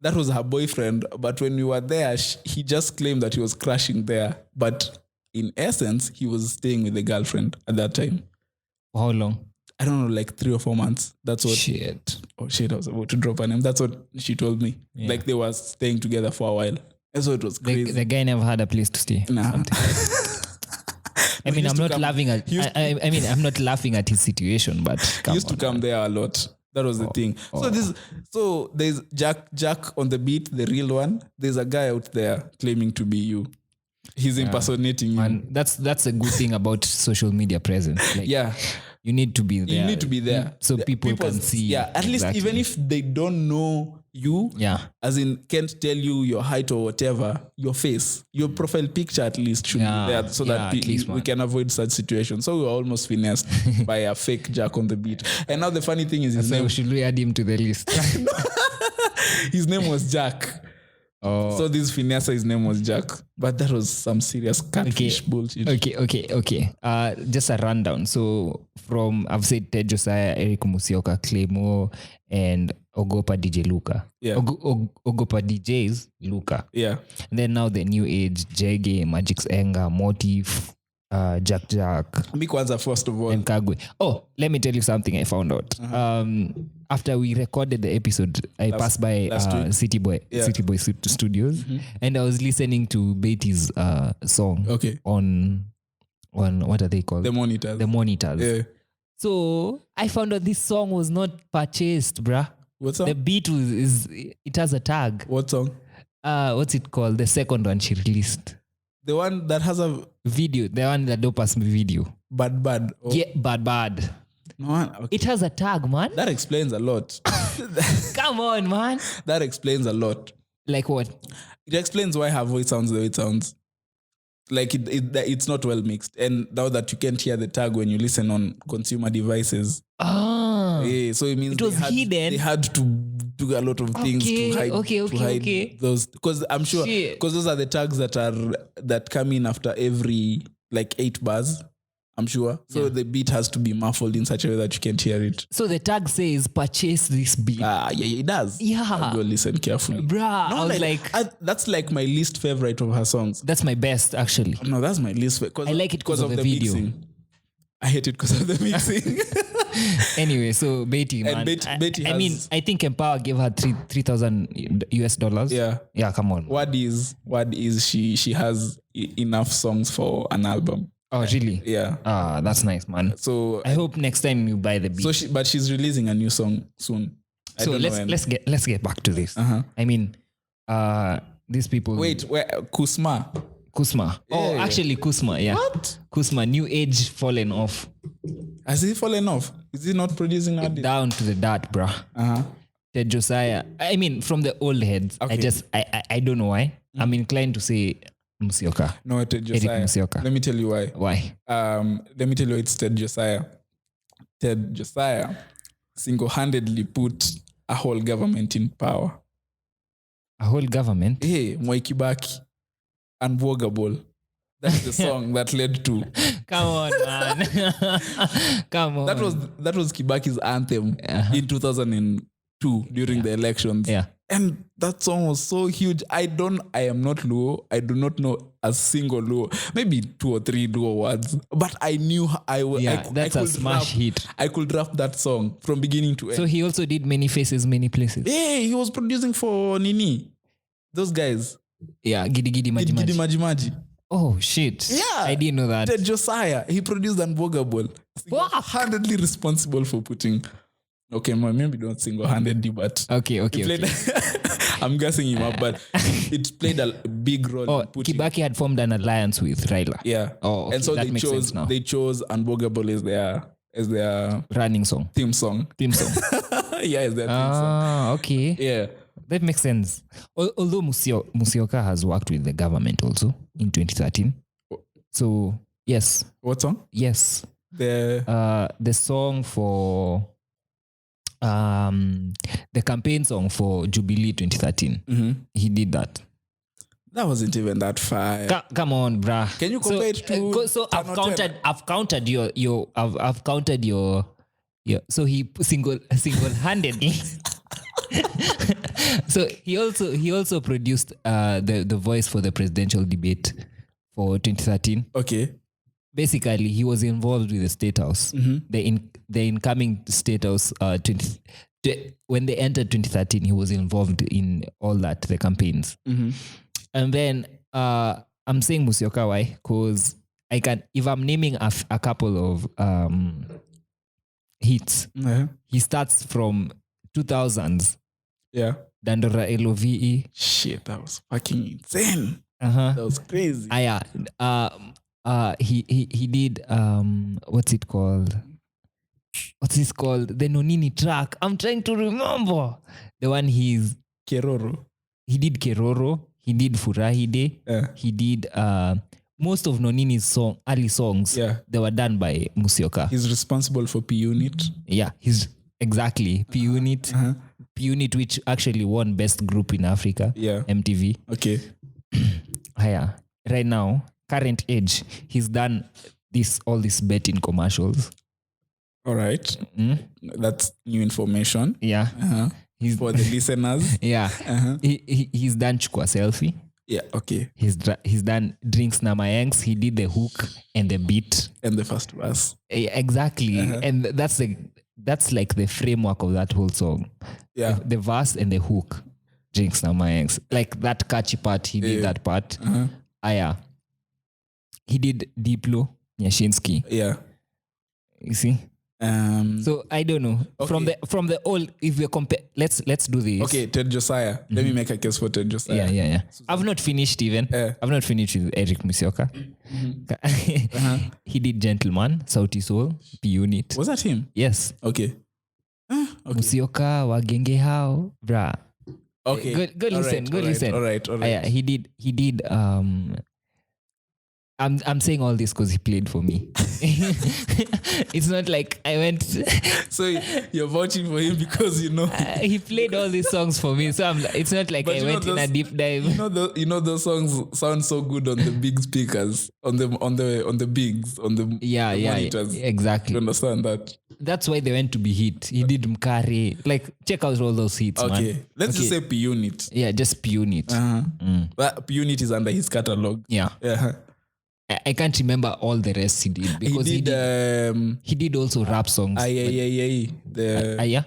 that was her boyfriend. But when we were there, he just claimed that he was crashing there. But in essence, he was staying with the girlfriend at that time. For how long? I don't know, like 3 or 4 months. That's what. Shit. Oh shit! I was about to drop her name. That's what she told me. Yeah. Like they were staying together for a while. And so it was crazy. The guy never had a place to stay. Nah. I mean, I'm not laughing at. I mean, I'm not laughing at his situation, but he used to come there a lot. That was the thing. So there's Jack on the beat, the real one. There's a guy out there claiming to be you. He's impersonating you. And that's a good thing about social media presence. Like, yeah. You need to be there. You need to be there. So people can see. Yeah, at least even if they don't know you, as in can't tell you your height or whatever, your face, your profile picture at least should be there so that we can avoid such situations. So we were almost finessed by a fake Jack on the beat. And now the funny thing is should we add him to the list? His name was Jack. Oh. So this finesse, his name was Jack. But that was some serious catfish bullshit. Okay. Just a rundown. So I've said Ted Josiah, Eric Musioka, Claymore, and Ogopa DJ Luca. Yeah. Ogopa DJs Luca. Yeah. And then now the new age, Jege, Magic's Anger, Motif, Jack. Me kwanza first of all. And Kagwe. Oh, let me tell you something I found out. After we recorded the episode, I passed by City Boy Studios, and I was listening to Beatty's song on what are they called? The Monitors. Yeah. So I found out this song was not purchased, bruh. What song? The beat it has a tag. What song? What's it called? The second one she released. The one that has a video. The one that don't pass me video. Bad. Oh. Yeah, bad. No, okay. It has a tag, man. That explains a lot. Come on, man. That explains a lot. Like what? It explains why her voice sounds the way it sounds. Like it's not well mixed. And now that you can't hear the tag when you listen on consumer devices. Yeah, so it means It was hidden. They had to do a lot of things to hide, Okay. those, because I'm sure because those are the tags that come in after every like 8 bars. I'm sure. So the beat has to be muffled in such a way that you can't hear it. So the tag says purchase this beat. Yeah, it does. Yeah. I'll go listen carefully. Bruh, I was like that's like my least favorite of her songs. that's my best actually. No, that's my least favorite. I like it because of the video. mixing. I hate it because of the mixing. Anyway, so Betty, man. Betty I mean, I think Empower gave her $3,000. Yeah, come on. What is she has enough songs for an album. Oh, really? Yeah. That's nice, man. So I hope next time you buy the beat. So but she's releasing a new song soon. So let's get back to this. I mean, these people. Wait, where Kusma? Oh, actually, Kusma. Yeah. What? Kusma, new age fallen off. Has he fallen off? Is he not producing now? Down to the dirt, bruh. Ted Josiah. I mean, from the old heads. Okay. I don't know why. I'm inclined to say Musyoka. No, Ted Josiah. Eric Musyoka. Let me tell you why. Why? Let me tell you it's Ted Josiah. Ted Josiah single-handedly put a whole government in power. A whole government? Hey, Mwai Kibaki. Unvogable. That's the song that led to. Come on, man. Come on. That was Kibaki's anthem in 2002 during the elections. Yeah. And that song was so huge. I am not Luo. I do not know a single Luo. Maybe 2 or 3 Luo words. But I knew that's a smash hit. I could rap that song from beginning to end. So he also did Many Faces, Many Places. Yeah, he was producing for Nini. Those guys. Yeah, Gidi Maji Gidi Maji. Maji. Oh, shit. Yeah. I didn't know that. Ted Josiah, he produced Unvogable. Single-handedly responsible for putting... Okay, maybe not single-handedly, but... Okay. I'm guessing him up, but it played a big role in putting... Kibaki had formed an alliance with Raila. Yeah. Oh, okay. And so that makes sense now. They chose Unvogable as their running song. Theme song. Yeah, as their theme song. Okay. Yeah. That makes sense. Although Musyoka has worked with the government also in 2013. So, yes. What song? Yes. The song for the campaign song for Jubilee 2013. He did that. That wasn't even that far. Come on, bruh. Can you compare it to? So I've counted your. So he single-handedly. So he also produced the voice for the presidential debate for 2013. Okay. Basically, he was involved with the State House. The incoming State House. When they entered 2013, he was involved in all that, the campaigns. And then I'm saying Musyoka, why? Because if I'm naming a couple of hits, he starts from 2000s. Yeah. Dandora LOVE. Shit, that was fucking insane. That was crazy. He did what's it called? What's this called? The Nonini track. I'm trying to remember. The one Keroro. He did Keroro. He did Furahide. He did most of Nonini's early songs. Yeah. They were done by Musyoka. He's responsible for P Unit. Yeah, he's exactly P Unit. P Unit, which actually won Best Group in Africa. Yeah. MTV. Okay. Right now, current age, he's done all these betting commercials. All right. That's new information. Yeah. He's for the listeners. Yeah. He's done Chukwa Selfie. Yeah, okay. He's done Drinks na Mayanks. He did the hook and the beat. And the first verse. Exactly. And that's like the framework of that whole song. Yeah. The verse and the hook. Drinks na Mayanks. Like that catchy part, he did that part. He did Diplo, Nyashinsky. Yeah. You see? So I don't know. Okay. From the old, if we compare, let's do this. Okay, Ted Josiah. Let me make a case for Ted Josiah. Yeah. I've not finished even. I've not finished with Eric Musyoka. He did Gentleman, Sauti Soul, P Unit. Was that him? Yes. Okay. Musyoka, Wagenge Hao, brah. Okay. Go listen. Go listen. All right. He did I'm saying all this because he played for me. It's not like I went. So you're vouching for him because you know He played all these songs for me, so it's not like But I you know went in a those- deep dive. you know those songs sound so good on the big speakers, on the bigs, on the Yeah, the yeah, monitors. You exactly. understand that? That's why they went to be hit. He did Mkari. Like, check out all those hits, man. Okay, let's just say P Unit. Yeah, just Pune it. But P Unit is under his catalog. Yeah. Yeah, I can't remember all the rest he did because he did. he did also rap songs. The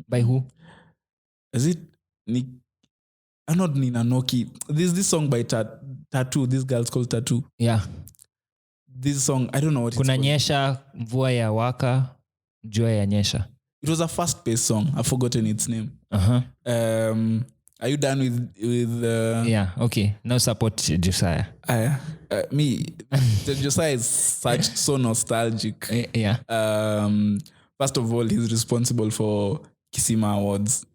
By who? is it Nick? Not Nina Noki. This song by Tattoo. This girl's called Tattoo. Yeah. This song, I don't know what it's Kuna called. nyesha, mvua ya waka, jua ya nyesha. It was a fast-paced song. I've forgotten its name. Uh-huh. Are you done with Yeah, okay. Now support Josiah. me? The Josiah is so nostalgic. Yeah. First of all, he's responsible for Kisima Awards.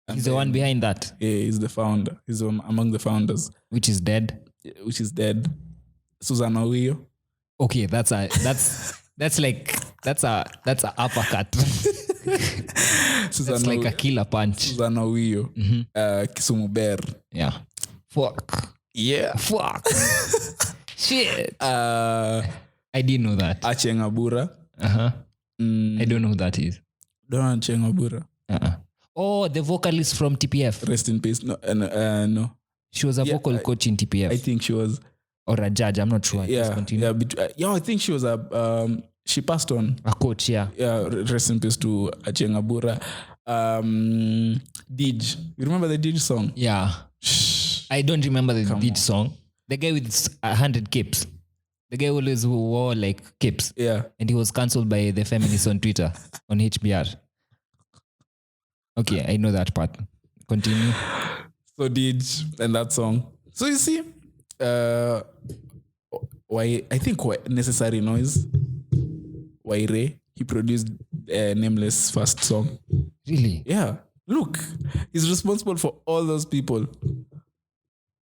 And He's the one behind that, Yeah, he's the founder. He's among the founders, which is dead. which is dead. Susanna Wio. Okay, that's a uppercut. That's like a killer punch. Susanna Wio. Kisumu Bear. Yeah. Fuck. Yeah. Fuck. Shit. Uh, I didn't know that. Acheng Abura. Uh-huh. I don't know who that is. Don't know Acheng Abura. Uh-uh. Oh, the vocalist from TPF. Rest in peace. No, no. She was a vocal coach in TPF. I think she was. Or a judge, I'm not sure. Just Yeah, continue. yeah. I think she was she passed on. A coach, yeah. Yeah, rest in peace to Acheng Abura. Dij. You remember the Dij song? Yeah. I don't remember the beat song. The guy with 100 capes. The guy always who wore like capes. Yeah. And he was cancelled by the feminists on Twitter, on HBR. Okay, I know that part. Continue. So Dij and that song. So you see, why I think Necessary Noise, Waire, he produced Nameless first song. Really? Yeah. Look, he's responsible for all those people.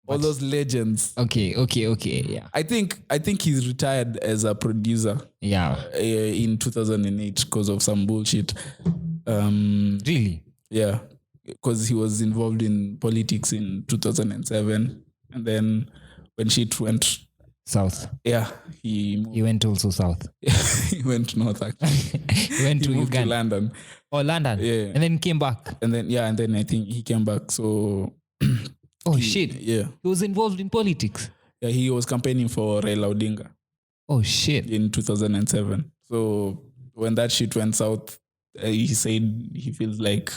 All those legends. Okay, yeah. I think he's retired as a producer Yeah. in 2008 because of some bullshit. Really? Yeah, because he was involved in politics in 2007, and then when shit went South. yeah, he went also south. he went north actually. He went He to moved to Uganda. London, Oh, London. Yeah. And then came back. and then I think he came back. So Oh, shit. yeah, He was involved in politics. yeah, he was campaigning for Raila Odinga Oh, shit. in 2007. So when that shit went south, he said he feels like,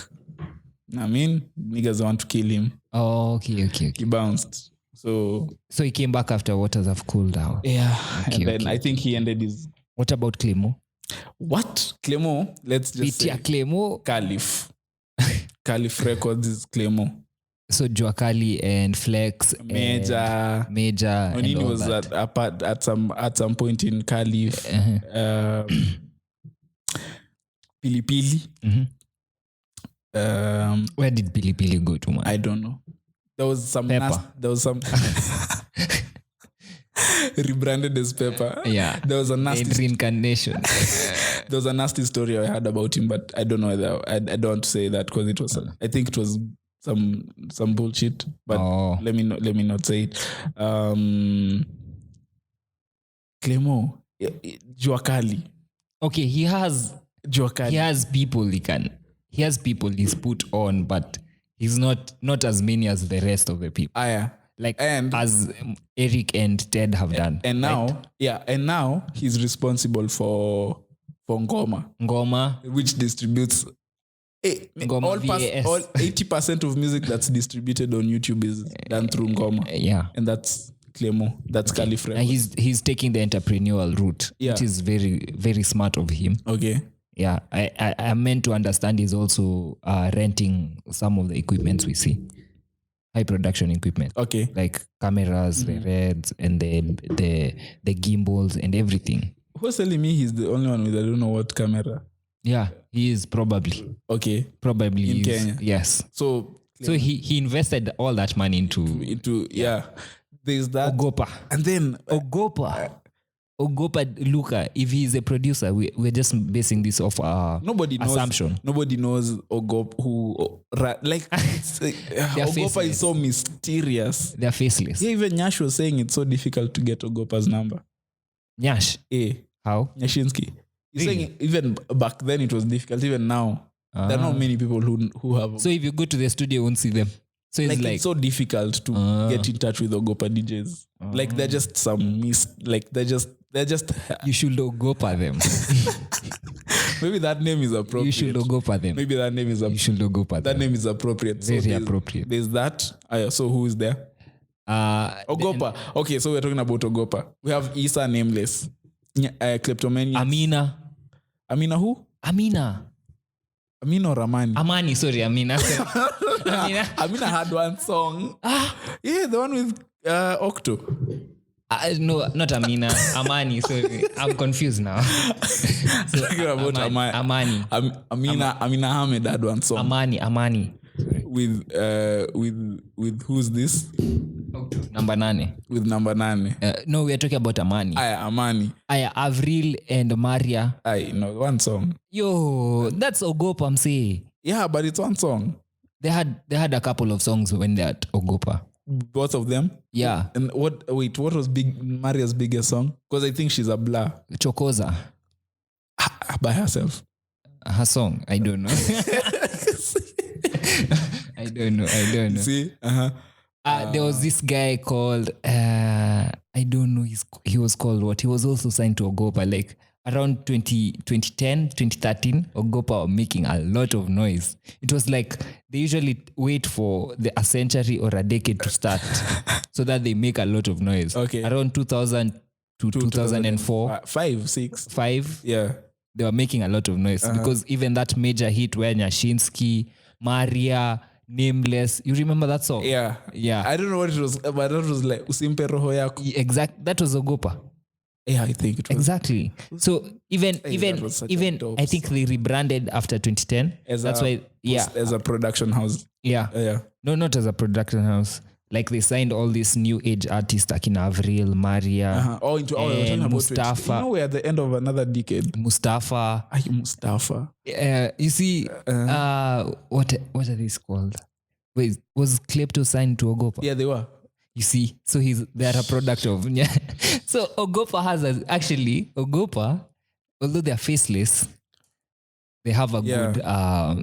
I mean, niggas want to kill him. Oh, okay. He bounced. So So he came back after waters have cooled down. yeah, Okay, and then okay. I think he ended his What about Clemo? what Clemo? Let's just Bitia say Clemo. Caliph. Caliph Records is Clemo. So Joakali and Flex. Major. And Major. And Onini all was that. at some point in Caliph. Pilipili. Mhm. Um, Where did Billy Billy go to, man? I don't know. There was some Pepper. there was some rebranded as Pepper. Yeah. There was a nasty And reincarnation. there was a nasty story I heard about him, but I don't know whether I don't want to say that because it was I think it was some bullshit. But Oh. let me not say it. Clemo, Juakali. Okay, he has people he's put on, but he's not as many as the rest of the people. Yeah. Like And- as Eric and Ted have done. And now, right? and now he's responsible for Ngoma, Ngoma. which distributes Ngoma all VAS. 80% of music that's distributed on YouTube is done through Ngoma. Yeah. And that's Clemo. That's Caliph And Records. he's taking the entrepreneurial route, Yeah. which is very, very smart of him. Okay. Yeah. I meant to understand he's also renting some of the equipment we see. High production equipment. Okay. Like cameras, the reds, and the gimbals and everything. Who's telling me he's the only one with I don't know what camera? Yeah, he is probably Okay. In is. Kenya. Yes. So So he invested all that money into yeah. There's that. Ogopa. And then Ogopa Luka, if he's a producer, we're just basing this off nobody knows. assumption. Nobody knows Ogopa Ogopa faceless. is so mysterious. They're faceless. Yeah, even Nyash was saying it's so difficult to get Ogopa's number. Nyash. How? Nyashinsky. He's Really? saying even back then it was difficult. Even now, there are not many people who have. So if you go to the studio, you won't see them. So it's like it's so difficult to get in touch with Ogopa DJs. Like they're just they're just you should Ogopa them. maybe that name is appropriate. You should Ogopa them. Maybe that name is You should Ogopa that them. name is appropriate. Very there's- appropriate. There's that. So who is there? Ogopa. Okay, so we're talking about Ogopa. We have Isa Nameless. Kleptomania. Amina. Amina who? Amina Amina or Ramani? Amani, sorry, Amina. Amina. Amina had one song. Yeah, the one with Octo. No, not Amina. Amani, sorry. I'm confused now. Talking about Amani. Amina Ahmed had one song. Amani. With who's this? Number 9. With number 9. No, we are talking about Amani. Amani. Avril and Maria. No, one song. Yo, that's Ogopa, I'm saying. Yeah, but it's one song. They had a couple of songs when they're at Ogopa. Both of them. Yeah. And what was Maria's biggest song? Because I think she's a blur Chokoza. by herself. Her song. I don't know. I don't know. See? There was this guy called I don't know he was called what. He was also signed to Ogopa like around 2010, 2013. Ogopa were making a lot of noise. It was like they usually wait for a century or a decade to start so that they make a lot of noise. Okay. Around 2000 to 2004, 6. they were making a lot of noise because even that major hit where Nyashinsky, Maria, Nameless, you remember that song? Yeah. I don't know what it was, but that was like Usimpe Roho Yako. Exact. That was Ogopa. Yeah, I think it was. Exactly. So even that was such a dope I think they rebranded after 2010. That's why as a production house. Yeah. No, not as a production house. Like they signed all these new age artists like in Avril, Maria, and Mustafa. You know, we're at the end of another decade. Mustafa. Mustafa. You see, what are these called? Wait, was Klepto signed to Ogopa? Yeah, they were. You see, so they're a product of. So Ogopa has Ogopa, although they're faceless, they have a good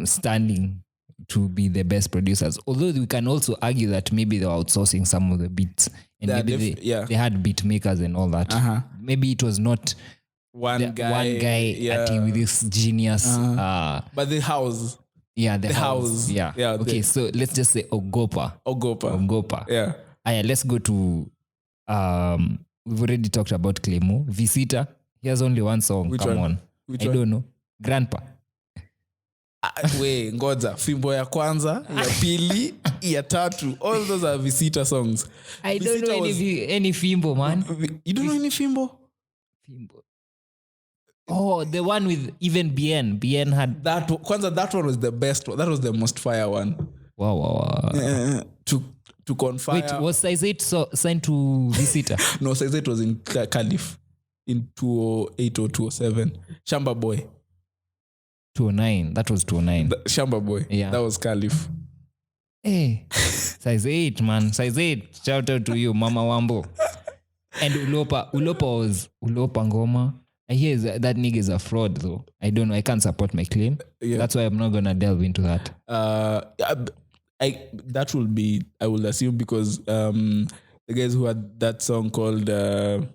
standing to be the best producers. Although we can also argue that maybe they're outsourcing some of the beats and maybe they had beat makers and all that. Maybe it was not one guy acting with this genius. But the house. Yeah, the house. Yeah. Okay, so let's just say Ogopa. Yeah. Let's go to we've already talked about Clemo. Visita. He has only one song. Which Come one? on. I don't know. Grandpa. We ngoja fimbo ya kwanza, ya pili, ya tatu. All those are Visita songs. I don't know any Fimbo, man. You don't know any Fimbo? Fimbo. Oh, the one with even BN. BN had that. Kwanza, that one was the best one. That was the most fire one. Wow. To confire. Wait, was Size 8 signed to Visita? No, Size 8 was in Caliph in 2008 or 2007. Shamba Boy. 2009. That was 2009. Shamba Boy. Yeah. That was Caliph. Hey, Size 8, man. Size 8. Shout out to you, Mama Wambo. And Ulopa was Ulopa Ngoma. I hear that nigga is a fraud, though. I don't know. I can't support my claim. Yeah. That's why I'm not going to delve into that. That will be, I will assume, because the guys who had that song called Gial,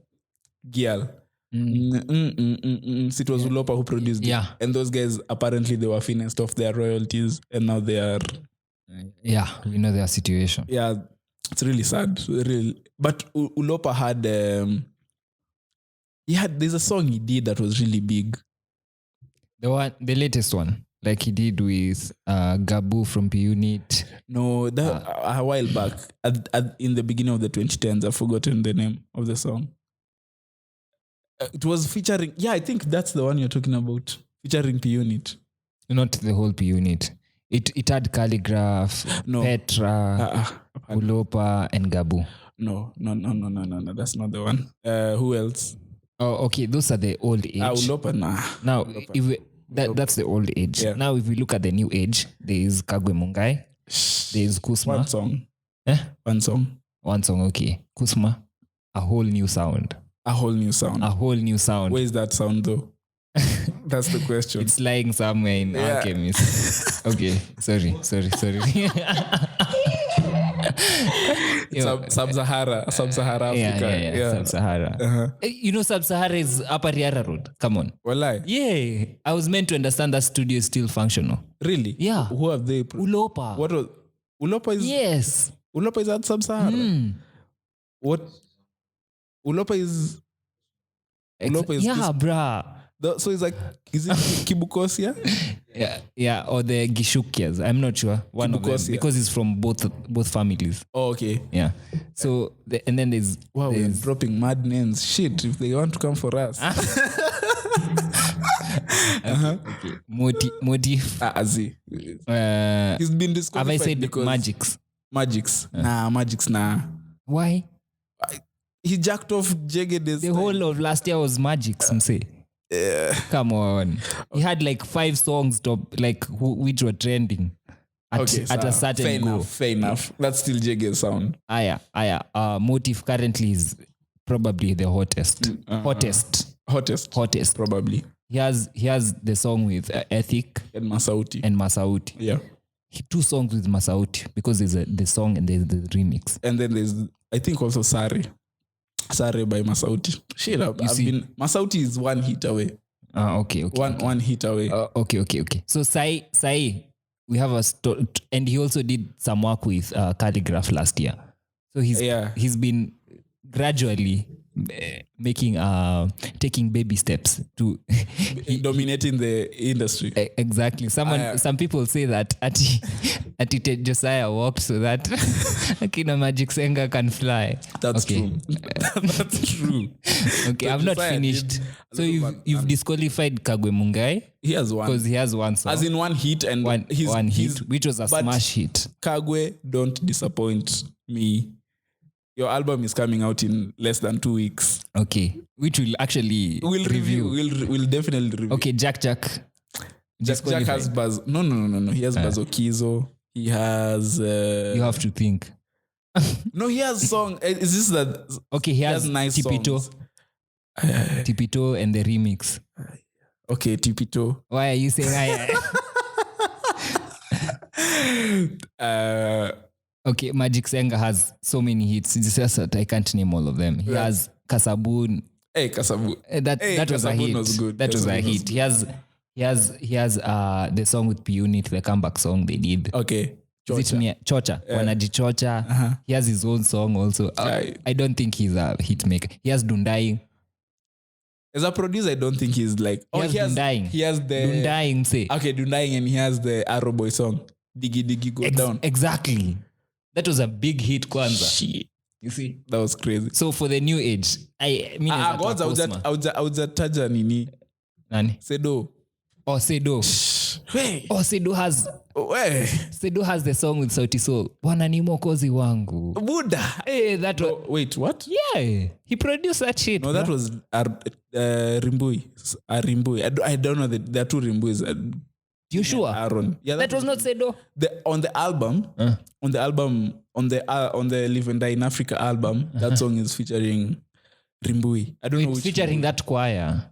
it was Ulopa who produced it. Yeah. And those guys, apparently, they were financed off their royalties, and now they are... Yeah, we know their situation. Yeah, it's really sad. Really. But Ulopa had... there's a song he did that was really big. The latest one. Like he did with Gabu from P Unit. No, a while back, in the beginning of the 2010s, I've forgotten the name of the song. It was featuring, I think that's the one you're talking about, featuring P Unit. Not the whole P Unit. It had Calligraph, Petra, Ulopa, and Gabu. No. That's not the one. Who else? Oh, okay. Those are the old age. Ulopa, nah. Now, if we, that's the old age. Yeah. Now, if we look at the new age, there is Kagwe Mungai, there is Kusma. One song. Eh? One song. One song, okay. Kusma, a whole new sound. A whole new sound. A whole new sound. Where is that sound though? That's the question. It's lying somewhere in Alchemist. Okay, sorry. Sub-Sahara Africa. Yeah. Sub-Sahara. Uh-huh. You know, Sub-Sahara is Upper Riara Road. Come on. Walai. Yeah, I was meant to understand that studio is still functional. Really? Yeah. Who have they? Ulopa. What was Ulopa is? Yes. Ulopa is at Sub-Sahara. What? Ulopa is. Ulopa is. Yeah, bruh. So it's like, is it Kibukosia? Yeah, or the Gishukias. I'm not sure. One of them, because it's from both families. Oh, okay. Yeah. So and then there's we're dropping mad names. Shit, if they want to come for us. Okay. Motif. Azi. He's been disqualified. Have I said because Magics? Nah, Magics. Nah. Why? He jacked off Jege this The whole of last year was Magics. Come on. He had like 5 songs which were trending at a certain Fair enough. That's still Jege's sound. Motif currently is probably the hottest. Hottest probably. He has the song with Ethic and Masauti. Yeah. 2 songs with Masauti because there's the song and there's the remix. And then there's, I think, also Sare by Masauti. Shit up. Masauti is 1 hit away. Okay. One hit away. Okay. So Sai, we have and he also did some work with Calligraph last year. So he's been gradually taking baby steps to dominating the industry. Exactly. Some people say that Ati Josiah walked so that Akina Magic Senga can fly. That's true. That's true. Okay, I've not finished. So you've disqualified Kagwe Mungai. He has one. Because he has one song. As in one hit and one hit, which was a smash hit. Kagwe, don't disappoint me. Your album is coming out in less than 2 weeks. Okay. Which we'll actually review. We'll definitely review. Okay, Jack. Jack has Buzz. No. He has Bazokizo. He has... you have to think. No, he has song. Is this that... Okay, he has nice Tipito. songs. Tipito and the remix. Okay, Tipito. Why are you saying Okay, Magic Senga has so many hits. It's just that I can't name all of them. He has Kasabun. Hey, Kasabun. That was a hit. Was good. That was a hit. He has the song with P Unit, the comeback song they did. Okay. Chocha. Wanajichocha. Uh-huh. He has his own song also. I don't think he's a hit maker. He has Dundai. As a producer, I don't think he's like... He has Dundai. He has the... Dundai, say. Okay, Dundai, and he has the Arrow Boy song. Diggy Go Down. Exactly. That was a big hit, Kwanzaa. Shit. You see? That was crazy. So for the new age, I mean... Taja nini. Nani? Cedo. Oh, Cedo. Hey. Oh, Cedo has... Cedo has the song with Sauti Sol. Bwana ni mwokozi wangu. Buddha. Hey, that was... Wait, what? Yeah. He produced that shit. No, that was Rimbui. I don't know. There are 2 Rimbuis. You sure? Aaron. Yeah, that was not Cedo. On the album, on the Live and Die in Africa album, that song is featuring Rimbui. I don't know which featuring that choir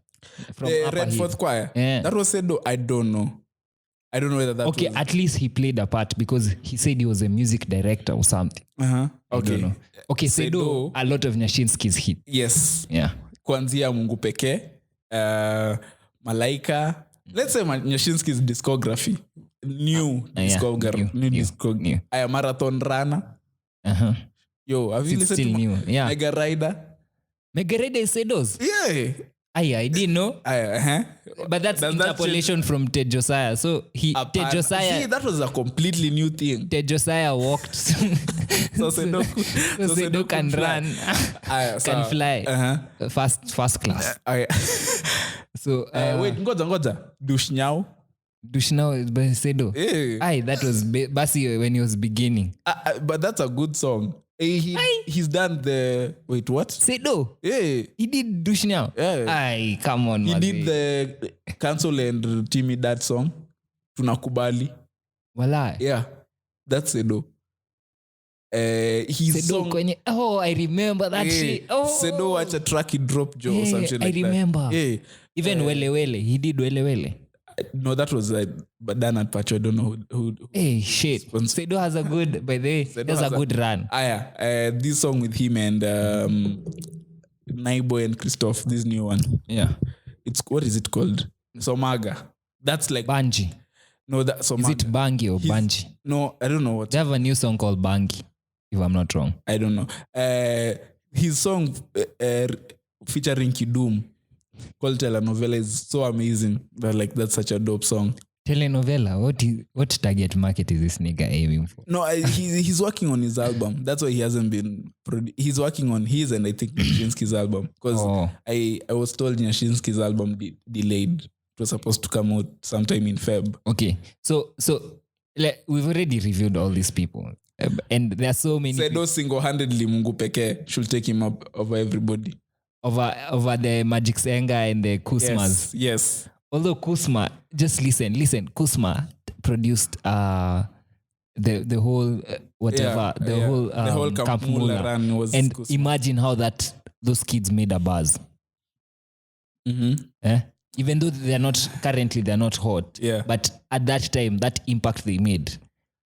from the Upper Red Hill. Fourth Choir. Yeah. That was Cedo. I don't know whether that okay, was... at least he played a part because he said he was a music director or something. Okay. I don't know. Okay, Cedo, a lot of Nyashinsky's hit. Yes. Yeah. Kuanzia Mungu Pekee, Malaika. Let's say Nyashinsky's discography. New discography. I am Marathon Runner. Uh-huh. Yo, have you listened to new? Yeah. Mega Rider? Mega Rider is Cedo's? Yeah. I didn't know. But that's interpolation from Ted Josiah. So Ted Josiah... See, that was a completely new thing. Ted Josiah walked. so Cedo can run. Can fly. First class. So wait, ngoja. Dushnyao is by Cedo. Yeah. That was Basi when he was beginning. But that's a good song. He's done the wait what? Cedo. Yeah. He did Douche Now. Yeah. Aye, come on. He Mazi. did the Cancel and Timmy Dad song. Tunakubali. Walai. Yeah. That's Cedo. His Cedo song. kwenye. Oh, I remember that shit. Oh. Cedo watch a track he dropped Joe or something like I remember. that. Yeah. Even Wele Wele. He did Wele Wele. No, that was Dan and Pacho. I don't know who Hey, shit. Cedo has a good, by the way, that's a good run. This song with him and Naiboy and Christoph, this new one. Yeah. What is it called? Somaga. That's like Banji. no, that's Somaga. Is it Bangi or Banji? No, I don't know what. They have a new song called Bangi, if I'm not wrong. I don't know. His song featuring Kidum called Telenovela is so amazing. That's such a dope song. Telenovela, what target market is this nigga aiming for? No, he's working on his album. That's why he hasn't been. He's working on his and I think Nyashinsky's album because I was told Nyashinsky's album delayed. It was supposed to come out sometime in Feb. Okay, so we've already reviewed all these people, and there are so many. Cedo single-handedly Mungu peke should take him up over everybody. Over the Magic Senga and the Kusmas. Yes. Although Kusma, just listen. Kusma produced the whole whatever, the whole Camp Mula run was and Kusma. Imagine how those kids made a buzz. Mm-hmm. Even though they're not hot. Yeah. But at that time, that impact they made,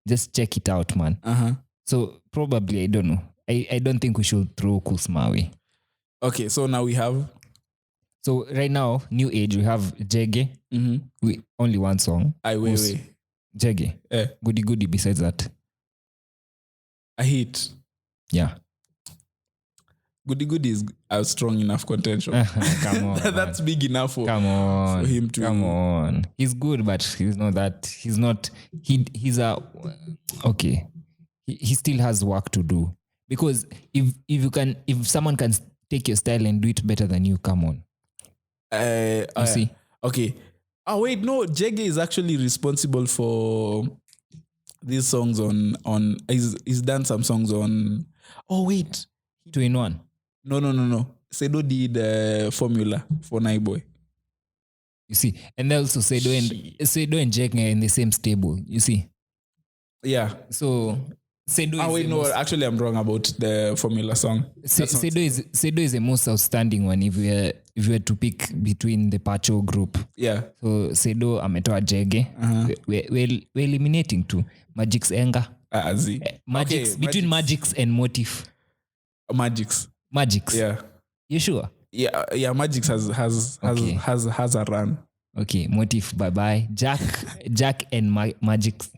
just check it out, man. Uh-huh. So probably, I don't know. I don't think we should throw Kusma away. Okay, so now we have. So right now, new age, we have Jege. Mm-hmm. We only one song. Wait. Jege. Goody besides that. A hit. Yeah. Goody is a strong enough contention. Come on. That's big enough for him to. Come on. He's good, but he's not that. He's not. He's a. Okay. He still has work to do. Because if someone can take your style and do it better than you, come on. You see? Okay. Oh wait, no. Jege is actually responsible for these songs on. He's done some songs on. Oh wait. 2-in-1. No. Cedo did Formula for Naiboy. You see, and also Cedo and Jege are in the same stable. You see. Yeah. So. Cedo actually I'm wrong about the Formula song. Cedo is the most outstanding one if we were to pick between the Pacho group. Yeah. So Cedo ametoa Jege. We're eliminating two. Magic's Enga. Between Magic's and Motif. Magic's. Yeah. You sure? Yeah, Magic's has a run. Okay, Motif, bye-bye. Jack and Magic's.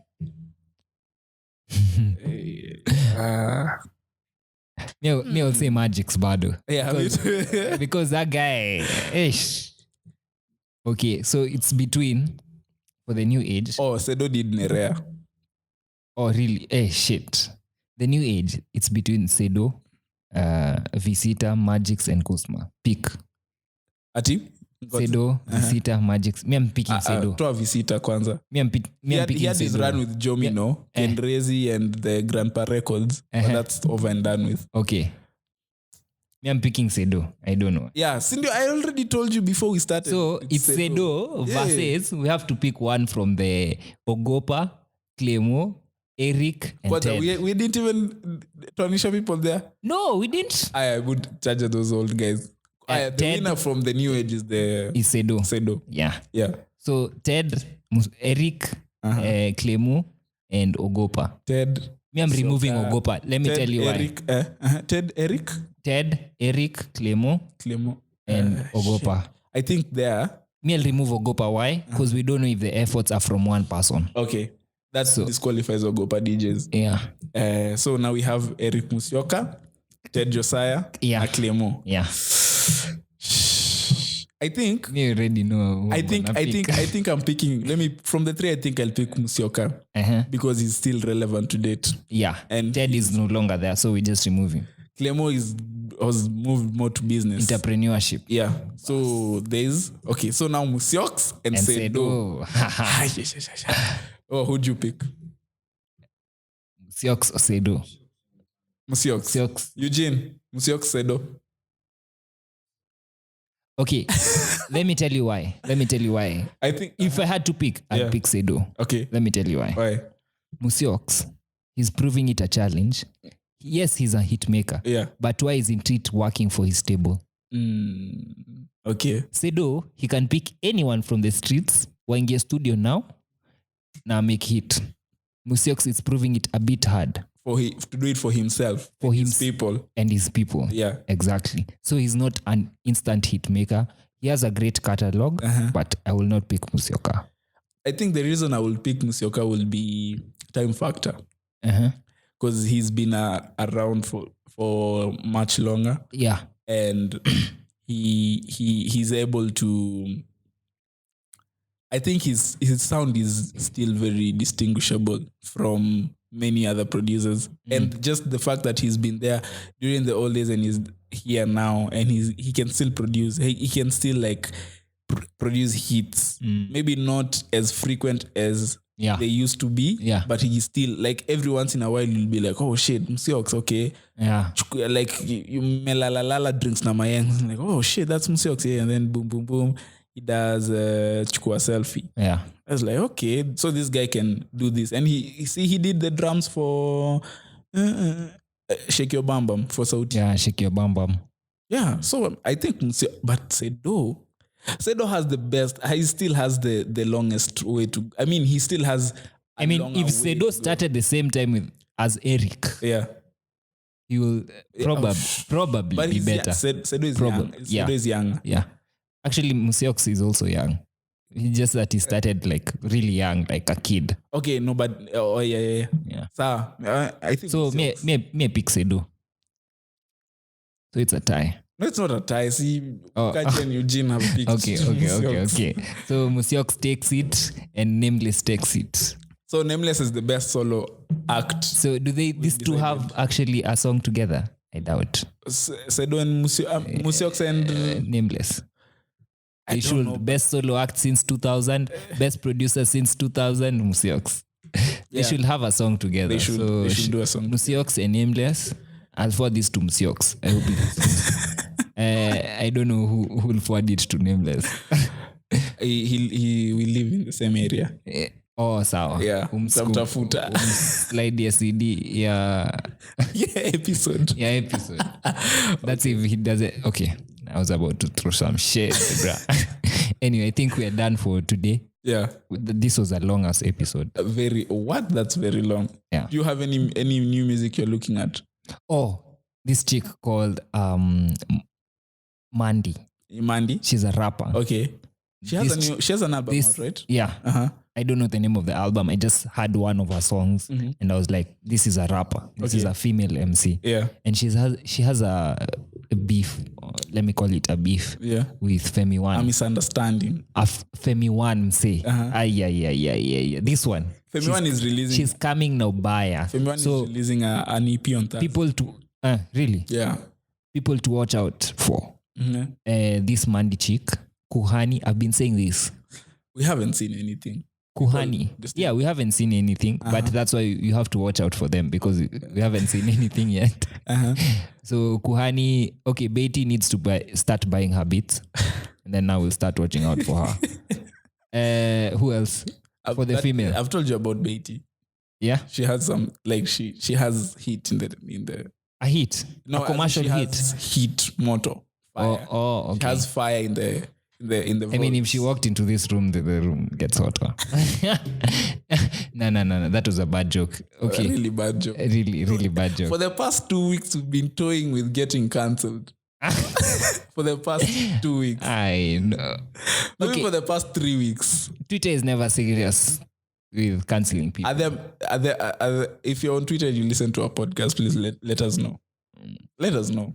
Me will say Magic's bado. Yeah, because that guy. Okay, so it's between for the new age. Oh, Cedo did Nerea. Oh, really? Shit. The new age, it's between Cedo, Visita, Magic's, and Kusma. Pick. Ati? Cedo, Visita, Magic's. Me, I'm picking Cedo. Toa Visita kwanza. Me, I'm picking He had his run with Jomino, Kendrezi, and the Grandpa Records. But that's over and done with. Okay. Me, I'm picking Cedo. I don't know. Yeah, Cindy, I already told you before we started. So it's Cedo versus we have to pick one from the Ogopa, Clemo, Eric, and Ted. We didn't even tarnish people there. No, we didn't. I would judge those old guys. The winner from the new age is Cedo. Yeah. So Ted, Eric, Clemo, and Ogopa. Ted. Me, I'm removing Ogopa. Let me Ted, tell you Eric, why. Ted, Eric, Clemo, and Ogopa. I think there. Me, I'll remove Ogopa. Why? Because we don't know if the efforts are from one person. Okay. That disqualifies Ogopa DJs. Yeah. So now we have Eric Musyoka, Ted Josiah, and Clemo. Yeah. I think you already know. I think I'm picking. From the three. I think I'll pick Musyoka because he's still relevant to date. Yeah, and Ted is no longer there, so we just remove him. Clemo was moved more to business, entrepreneurship. Yeah. So there's So now Musyoks and Cedo. Oh, who'd you pick? Musyoks or Cedo? Musiox. Eugene. Musiox Cedo. Okay, let me tell you why. I think If I had to pick, I'd pick Cedo. Okay. Let me tell you why. Why? Musiox, he's proving it a challenge. Yes, he's a hit maker. Yeah. But why isn't it working for his table? Okay. Cedo, he can pick anyone from the streets, waingie studio now make hit. Musiox is proving it a bit hard. To do it for himself. For his people. And his people. Yeah. Exactly. So he's not an instant hit maker. He has a great catalog, but I will not pick Musioka. I think the reason I will pick Musioka will be time factor. Because he's been around for much longer. Yeah. And he's able to... I think his sound is still very distinguishable from many other producers. And just the fact that he's been there during the old days and he's here now and he can still produce. He can still like produce hits. Maybe not as frequent as they used to be. Yeah. But he still, like, every once in a while you'll be like, oh shit, Musiox, okay. Yeah. Like you melalalala drinks na mayeng. Like, oh shit, that's Musiox. Yeah. And then boom, boom, boom. He does chukua selfie. Yeah. I was like, okay, so this guy can do this. And he did the drums for Shake Your Bam Bam for Sauti. Yeah, Shake Your Bam Bam. Yeah, so I think, but Cedo has the best. He still has the longest way to. I mean, he still has. If Cedo started the same time as Eric, yeah, he will probably but be better. Cedo is young. Cedo is young. Yeah, actually, Musiox is also young. It's just that he started like really young, like a kid. Okay, no, but yeah. So I think so. Me pick Cedo. So it's a tie. No, it's not a tie. See, Kachi and Eugene have picked. Okay. So Musiox takes it and Nameless takes it. So Nameless is the best solo act. So do these two have actually a song together? I doubt. Cedo and Musiox and Nameless. They should know. Best solo act since 2000, best producer since 2000, Musiox. They should have a song together. They should do a song. Musiox and Nameless. I'll forward this to Musiox. I hope I don't know who will forward it to Nameless. He will live in the same area. Sawa. Yeah. Tamtafuta. Slide your CD. Yeah. Episode. Yeah, episode. That's if he does it. Okay. I was about to throw some shit, bruh. Anyway, I think we are done for today. Yeah. This was a long ass episode. That's very long. Yeah. Do you have any new music you're looking at? Oh, this chick called Mandy. Mandy? She's a rapper. Okay. She has an album out, right? Yeah. I don't know the name of the album. I just had one of her songs and I was like, this is a rapper. This is a female MC. Yeah. And she has a beef, let me call it a beef, with Femi One. A misunderstanding. Femi One say. Yeah. This one. Femi One is releasing. She's coming now, buyer. Femi One is releasing an EP on Thursday. People to really? Yeah. People to watch out for. This Mandy chick, Kuhani. I've been saying this. We haven't seen anything. Kuhani. Yeah, we haven't seen anything, but that's why you have to watch out for them because we haven't seen anything yet. So Kuhani, okay, Beatty needs to start buying her beats, and then now we'll start watching out for her. Who else? For the female, I've told you about Beatty. Yeah, she has some like she has heat in the a hit, no, a commercial hit. Heat motor. Fire. Okay. She has fire in the I mean, if she walked into this room, the room gets hotter. No. That was a bad joke. Okay. A really bad joke. Really bad joke. For the past 2 weeks, we've been toying with getting cancelled. For the past 2 weeks. I know. Maybe for the past 3 weeks. Twitter is never serious with cancelling people. If you're on Twitter and you listen to our podcast, please let us know. Let us know.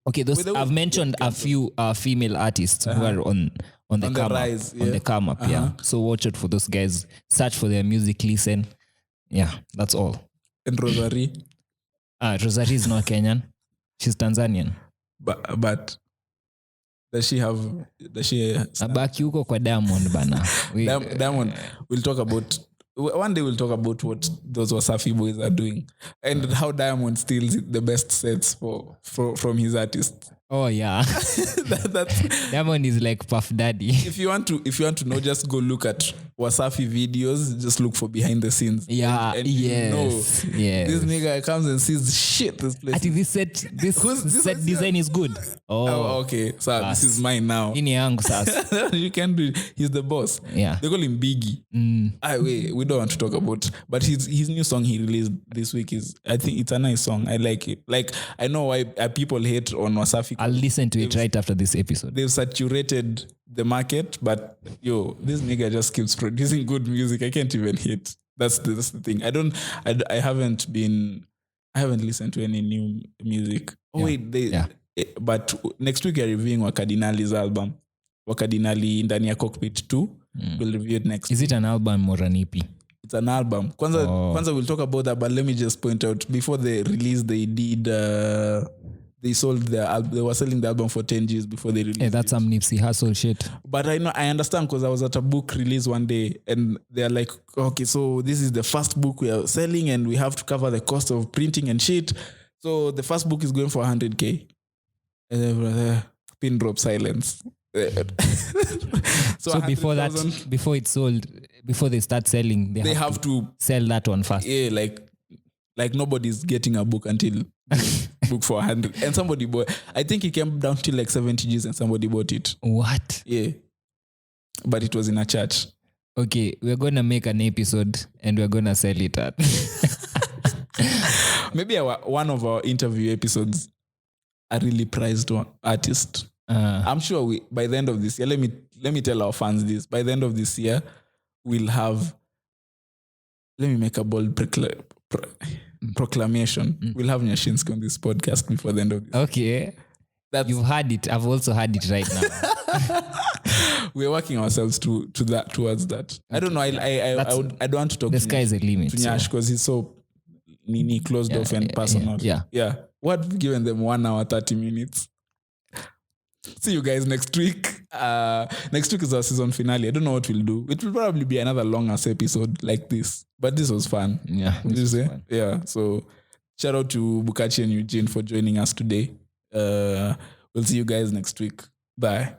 Okay, I've mentioned a few female artists who are on the come rise, on the come up. Yeah, so watch out for those guys. Search for their music, listen. Yeah, that's all. And Rosary. Rosary is not Kenyan. She's Tanzanian. But does she abaki huko kwa Diamond bana? Diamond. We'll talk about one day we'll talk about what those Wasafi boys are doing and how Diamond steals the best sets from his artists. Oh yeah. That one is like Puff Daddy. If you want to know, just go look at Wasafi videos. Just look for behind the scenes. Yeah. and Yes. Yes. this nigga comes and sees shit. This place. I think this set design is good. Oh, okay. So this is mine now. Ini yangu sasa. You can do it. He's the boss. Yeah. They call him Biggie. We don't want to talk about, but his new song he released this week is, I think it's a nice song. I like it. Like, I know why people hate on Wasafi. I'll listen to it right after this episode. They've saturated the market, but this nigga just keeps producing good music. I can't even hate. That's the thing. I haven't listened to any new music. Oh wait, but next week we're reviewing Wakadinali's album. Wakadinali ndani ya Cockpit 2. We'll review it next. Is it an album or an EP? It's an album. Kwanza we'll talk about that, but let me just point out, before they released, they did they sold their album. They were selling the album for 10 G's before they released. Yeah, that's some Nipsey Hussle shit. But I understand, because I was at a book release one day and they're like, okay, so this is the first book we are selling and we have to cover the cost of printing and shit. So the first book is going for 100K. Pin drop silence. So before that, before it's sold, before they start selling, they have to sell that one first. Yeah, like nobody's getting a book until book for 100. And somebody bought, I think it came down to like 70 G's and somebody bought it. What? Yeah. But it was in a church. Okay, we're going to make an episode and we're going to sell it at. Maybe one of our interview episodes, a really prized artist. I'm sure by the end of this year, let me tell our fans this. By the end of this year, we'll have, let me make a bold proclamation. We'll have Nyashinsky on this podcast before the end of this. Okay. You've had it. I've also had it right now. We're working ourselves towards that. Okay. I don't know. I don't want to talk the sky is the limit to Nyash, because he's so closed off and personal. Yeah. What, given them 1 hour 30 minutes? See you guys next week. Next week is our season finale. I don't know what we'll do. It will probably be another long-ass episode like this. But this was fun. Yeah. Did you say? Fun. Yeah. So shout out to Bukachi and Eugene for joining us today. We'll see you guys next week. Bye.